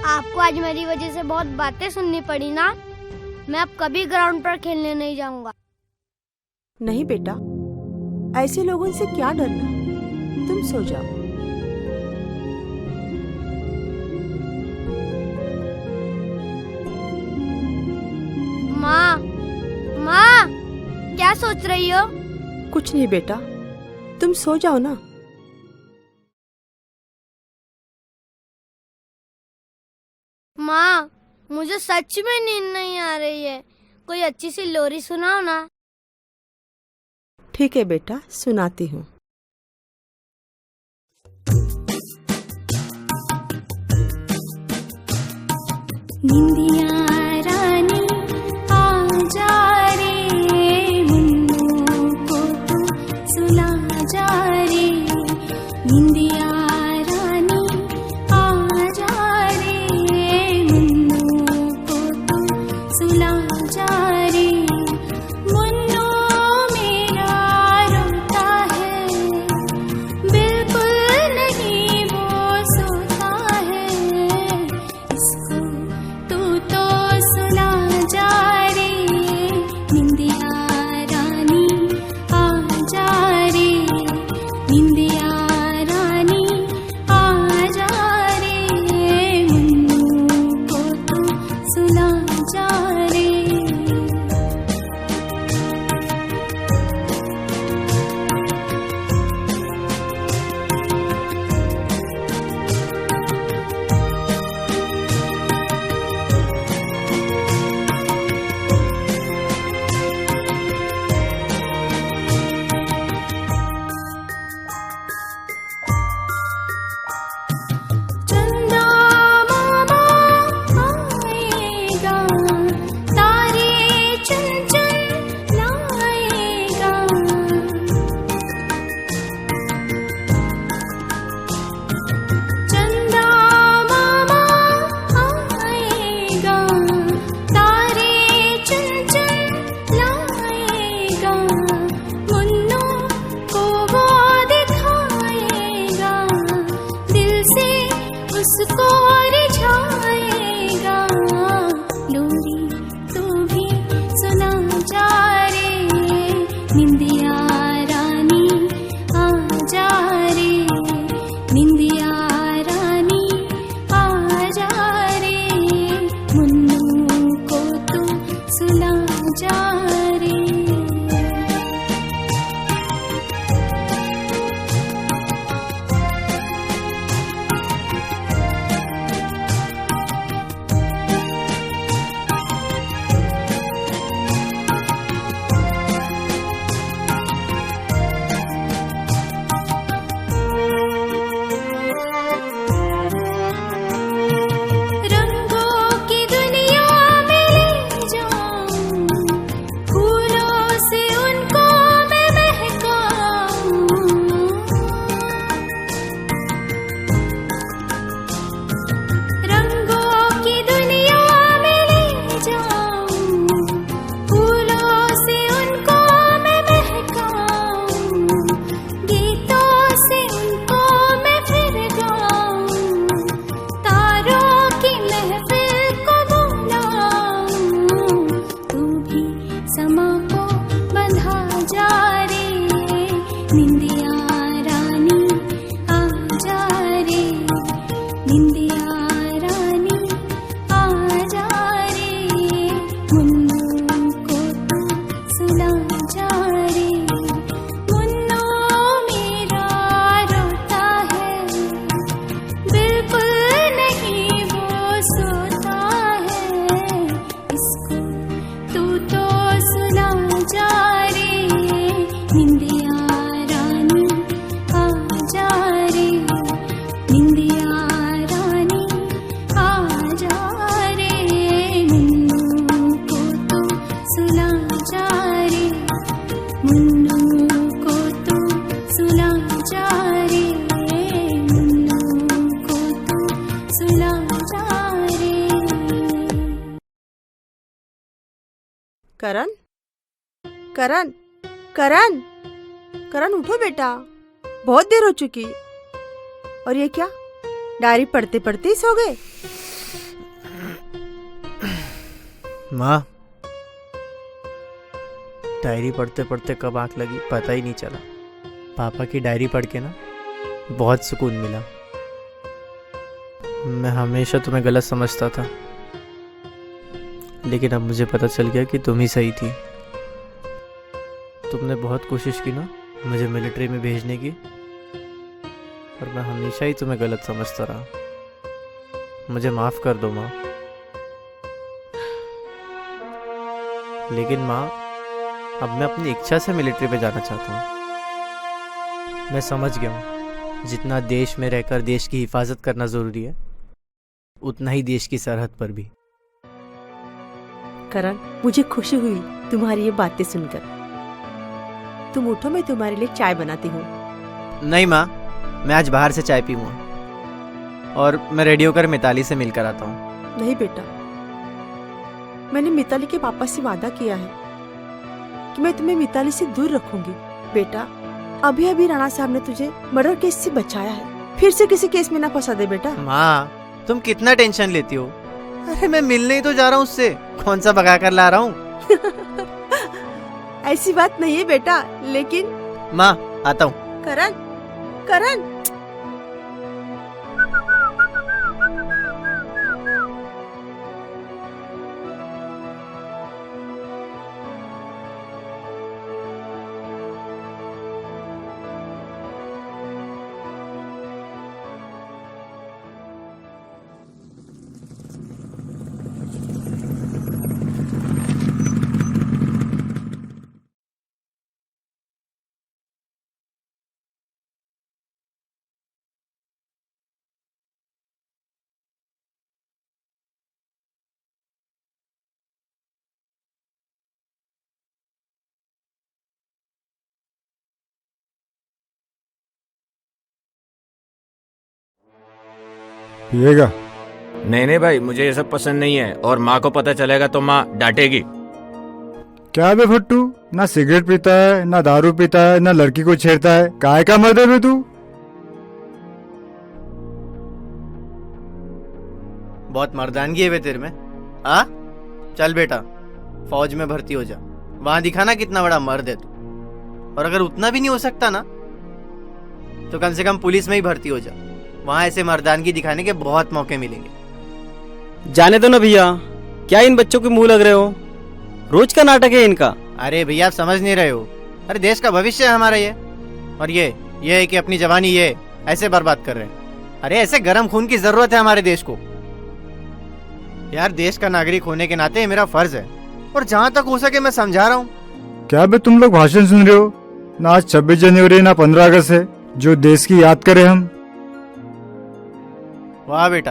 आपको आज मेरी वजह से बहुत बातें सुननी पड़ी ना। मैं अब कभी ग्राउंड पर खेलने नहीं जाऊंगा। नहीं बेटा, ऐसे लोगों से क्या डरना, तुम सो जाओ। माँ, माँ, क्या सोच रही हो? कुछ नहीं बेटा, तुम सो जाओ ना। माँ, मुझे सच में नींद नहीं आ रही है, कोई अच्छी सी लोरी सुनाओ ना। ठीक है बेटा, सुनाती हूँ। निंदिया रानी आजा रे, मुन्नों को तू सुला जा रे। निंदिया रानी आजा रे, मुन्नों को तू सुला जा रे। मुन्नो मेरा रोता है, बिल्कुल नहीं वो सोता है। इसको तू तो सुना जा रे, निंदिया रानी आ जा रे। निंदिया रानी आ जा रे, मुन्नों को तू सुना जा रे। चंदा मामा आएगा, तारे चुन चुन लाएगा। चंदा मामा आएगा, तारे चुन चुन लाएगा। मुन्नो को वो दिखाएगा, दिल से उसको रिझाएगा। लोरी तू भी सुना जा रे, निंदिया रानी आ जा रे। निंदिया रानी आ जा रे, मुन्नों को तू सुला जा रे। करण, करण, करण, करण उठो बेटा, बहुत देर हो चुकी। और ये क्या, डायरी पढ़ते पढ़ते ही सो गए? माँ, डायरी पढ़ते पढ़ते कब आँख लगी पता ही नहीं चला। पापा की डायरी पढ़ के ना बहुत सुकून मिला। मैं हमेशा तुम्हें गलत समझता था, लेकिन अब मुझे पता चल गया कि तुम ही सही थी। तुमने बहुत कोशिश की ना मुझे मिलिट्री में भेजने की, पर मैं हमेशा ही तुम्हें गलत समझता रहा। मुझे माफ़ कर दो माँ। लेकिन माँ, अब मैं अपनी इच्छा से मिलिट्री पे जाना चाहता हूँ। मैं समझ गया हूँ जितना देश में रहकर देश की हिफाजत करना ज़रूरी है, उतना ही देश की सरहद पर भी। करण, मुझे खुशी हुई तुम्हारी ये बातें सुनकर। तुम उठो, मैं तुम्हारे लिए चाय बनाती हूँ। नहीं माँ, मैं आज बाहर से चाय पीऊँगा और मैं रेडी होकर मिताली से मिलकर आता हूँ। नहीं बेटा, मैंने मिताली के पापा से वादा किया है कि मैं तुम्हें मिताली से दूर रखूंगी। बेटा, अभी अभी राणा साहब ने तुझे मर्डर केस से बचाया है, फिर से किसी केस में ना फंसा दे बेटा। माँ, तुम कितना टेंशन लेती हो? अरे मैं मिलने ही तो जा रहा हूँ उससे, कौन सा भगा कर ला रहा हूँ। ऐसी बात नहीं है बेटा, लेकिन माँ आता हूँ। करण, करण, पिएगा? नहीं भाई, मुझे ये सब पसंद नहीं है, और माँ को पता चलेगा तो माँ डांटेगी। क्या बे फट्टू, ना सिगरेट पीता है, ना दारू पीता है, ना लड़की को छेड़ता है, काय का मर्द है बे तू? बहुत मर्दानगी है बे तेरे में। आ चल बेटा, फौज में भर्ती हो जा, वहां दिखाना कितना बड़ा मर्द है तू। और अगर उतना भी नहीं हो सकता ना, तो कम से कम पुलिस में ही भर्ती हो जा, वहां ऐसे मर्दानगी दिखाने के बहुत मौके मिलेंगे। जाने दो ना भैया, क्या इन बच्चों के मुंह लग रहे हो? रोज का नाटक है इनका। अरे भैया, आप समझ नहीं रहे हो। अरे देश का भविष्य है हमारा ये, और ये है कि अपनी जवानी ये ऐसे बर्बाद कर रहे हैं। अरे ऐसे गर्म खून की जरूरत है हमारे देश को यार। देश का नागरिक होने के नाते मेरा फर्ज है, और जहाँ तक हो सके मैं समझा रहा हूँ। क्या बे तुम लोग भाषण सुन रहे हो? ना आज 26 जनवरी ना 15 अगस्त है जो देश की याद करें हम। वाह बेटा,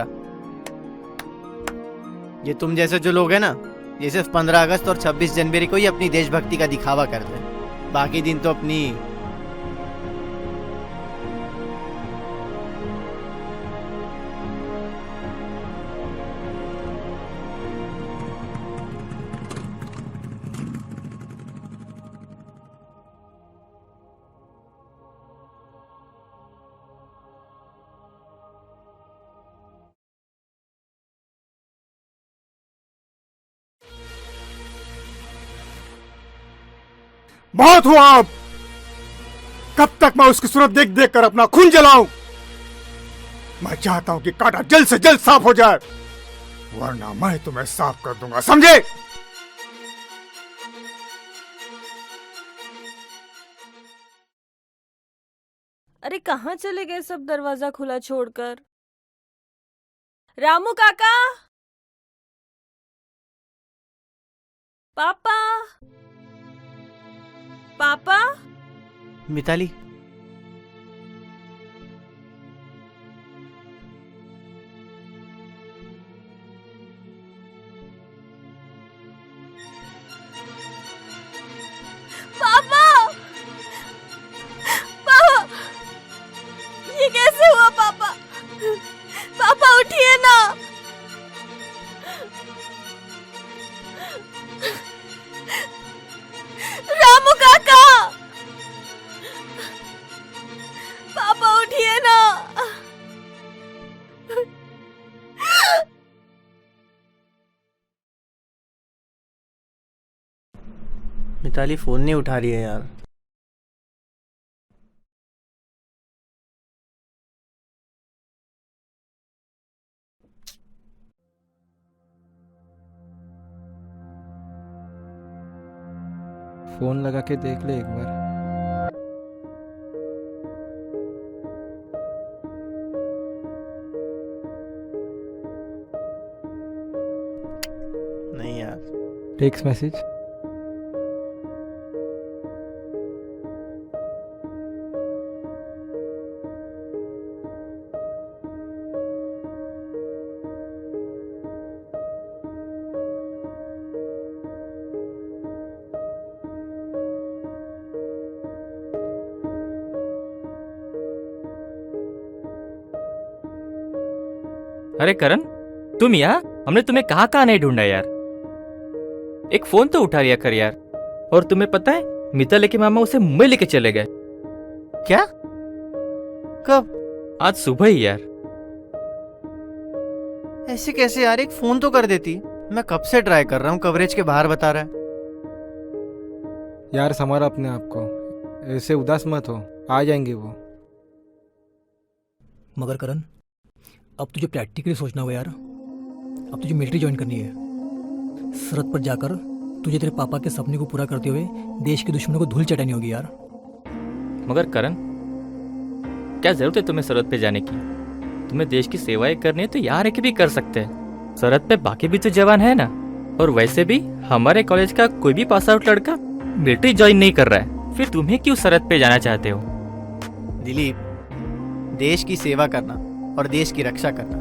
ये तुम जैसे जो लोग हैं ना, ये सिर्फ 15 अगस्त और 26 जनवरी को ही अपनी देशभक्ति का दिखावा करते हैं, बाकी दिन तो अपनी बहुत हुआ अब। कब तक मैं उसकी सूरत देख देख कर अपना खून जलाऊं? मैं चाहता हूं कि कांटा जल्द से जल्द साफ हो जाए, वरना मैं तुम्हें साफ कर दूंगा, समझे? अरे कहाँ चले गए सब दरवाजा खुला छोड़कर? रामू काका, पापा, पापा। मिताली, पापा, पापा, ये कैसे हुआ पापा? पापा उठिए ना। मिताली फोन नहीं उठा रही है यार। फोन लगा के देख ले एक बार। नहीं यार। Text message. अरे करण, तुम यहाँ? हमने तुम्हें कहाँ कहाँ नहीं ढूंढा यार। एक फोन तो उठा लिया कर यार। और तुम्हें पता है, मिताली के मामा उसे मुंबई लेके चले गए। क्या? कब? आज सुबह ही यार। ऐसे कैसे यार, एक फोन तो कर देती। मैं कब से ट्राई कर रहा हूँ, कवरेज के बाहर बता रहा है। यार संभाल अपने आप को, ऐसे उदास मत हो, आ जाएंगे वो। मगर करण, अब तुझे प्रैक्टिकली सोचना होगा यार। अब तुझे मिलिट्री ज्वाइन करनी है। सरहद पर जाकर तुझे तेरे पापा के सपने को पूरा करते हुए देश के दुश्मनों को धूल चटानी होगी यार। मगर करण, क्या जरूरत है तुम्हें सरहद पे जाने की? तुम्हें देश की सेवाएं करनी है तो यहाँ रह के भी कर सकते हैं। सरहद पे बाकी भी तो जवान है ना। और वैसे भी हमारे कॉलेज का कोई भी पास आउट लड़का मिलिट्री ज्वाइन नहीं कर रहा है। फिर तुम्हें क्यों सरहद पे जाना चाहते हो? दिलीप, देश की सेवा करना और देश की रक्षा करना,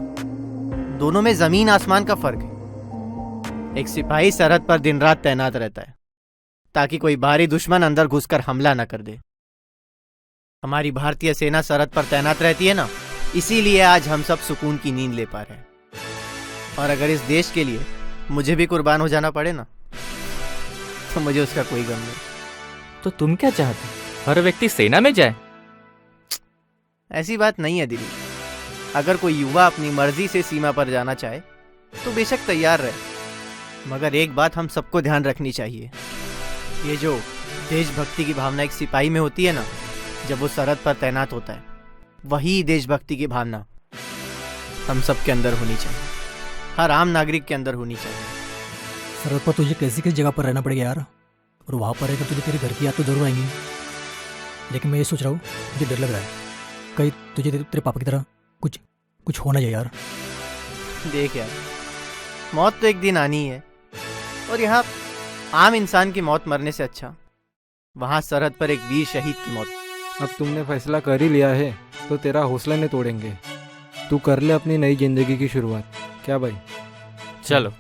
दोनों में जमीन आसमान का फर्क है। एक सिपाही सरहद पर दिन रात तैनात रहता है ताकि कोई बाहरी दुश्मन अंदर घुसकर हमला न कर दे। हमारी भारतीय सेना सरहद पर तैनात रहती है ना, इसीलिए आज हम सब सुकून की नींद ले पा रहे हैं। और अगर इस देश के लिए मुझे भी कुर्बान हो जाना पड़े ना, तो मुझे उसका कोई गम नहीं। तो तुम क्या चाहते हो? हर व्यक्ति सेना में जाए? ऐसी बात नहीं है दिलीप। अगर कोई युवा अपनी मर्जी से सीमा पर जाना चाहे तो बेशक तैयार रहे, मगर एक बात हम सबको ध्यान रखनी चाहिए। ये जो देशभक्ति की भावना एक सिपाही में होती है ना, जब वो सरहद पर तैनात होता है, वही देशभक्ति की भावना हम सब के अंदर होनी चाहिए, हर आम नागरिक के अंदर होनी चाहिए। सरहद पर तुझे कैसी किस जगह पर रहना पड़ेगा यार, और वहाँ पर रहकर तुझे तेरे घर की याद तो जरूर आएंगी। लेकिन मैं ये सोच रहा हूँ, मुझे डर लग रहा है कहीं तुझे तेरे पापा की तरह कुछ होना चाहिए यार। देख यार, मौत तो एक दिन आनी है, और यहाँ आम इंसान की मौत मरने से अच्छा वहाँ सरहद पर एक वीर शहीद की मौत। अब तुमने फैसला कर ही लिया है तो तेरा हौसला नहीं तोड़ेंगे। तू कर ले अपनी नई जिंदगी की शुरुआत। क्या भाई? चलो।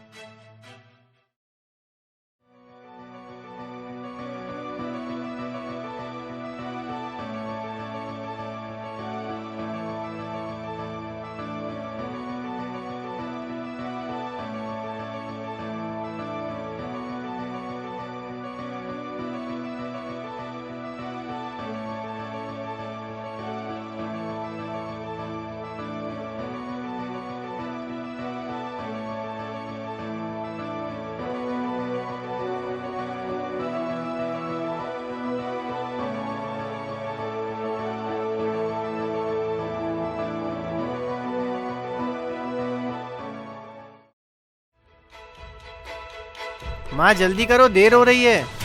माँ जल्दी करो, देर हो रही है।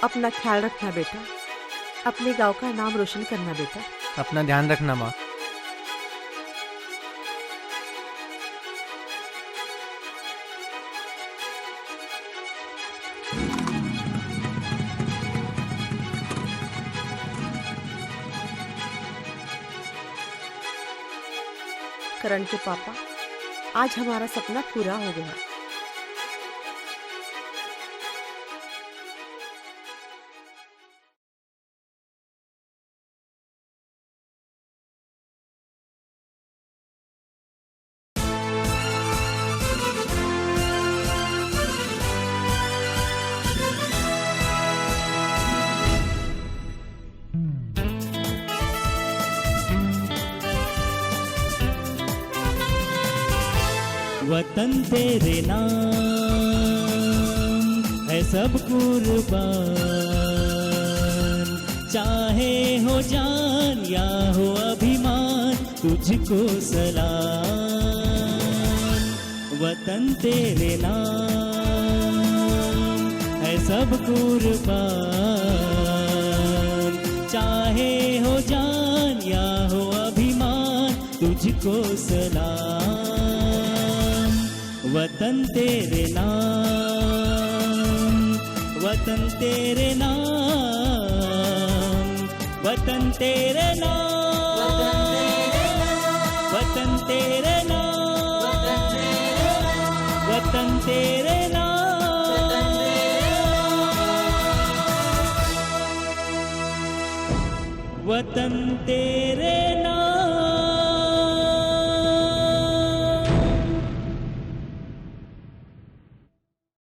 अपना ख्याल रखना बेटा, अपने गांव का नाम रोशन करना बेटा। अपना ध्यान रखना माँ। करण के पापा आज हमारा सपना पूरा हो गया। वतन तेरे नाम है सब कुर्बान, चाहे हो जान या हो अभिमान, तुझको सलाम। वतन तेरे नाम है सब कुर्बान, चाहे हो जान या हो अभिमान, तुझको सलाम। वतन तेरे नाम, वतन तेरे नाम, वतन तेरे नाम, वतन तेरे नाम, वतन तेरे नाम, वतन तेरे नाम।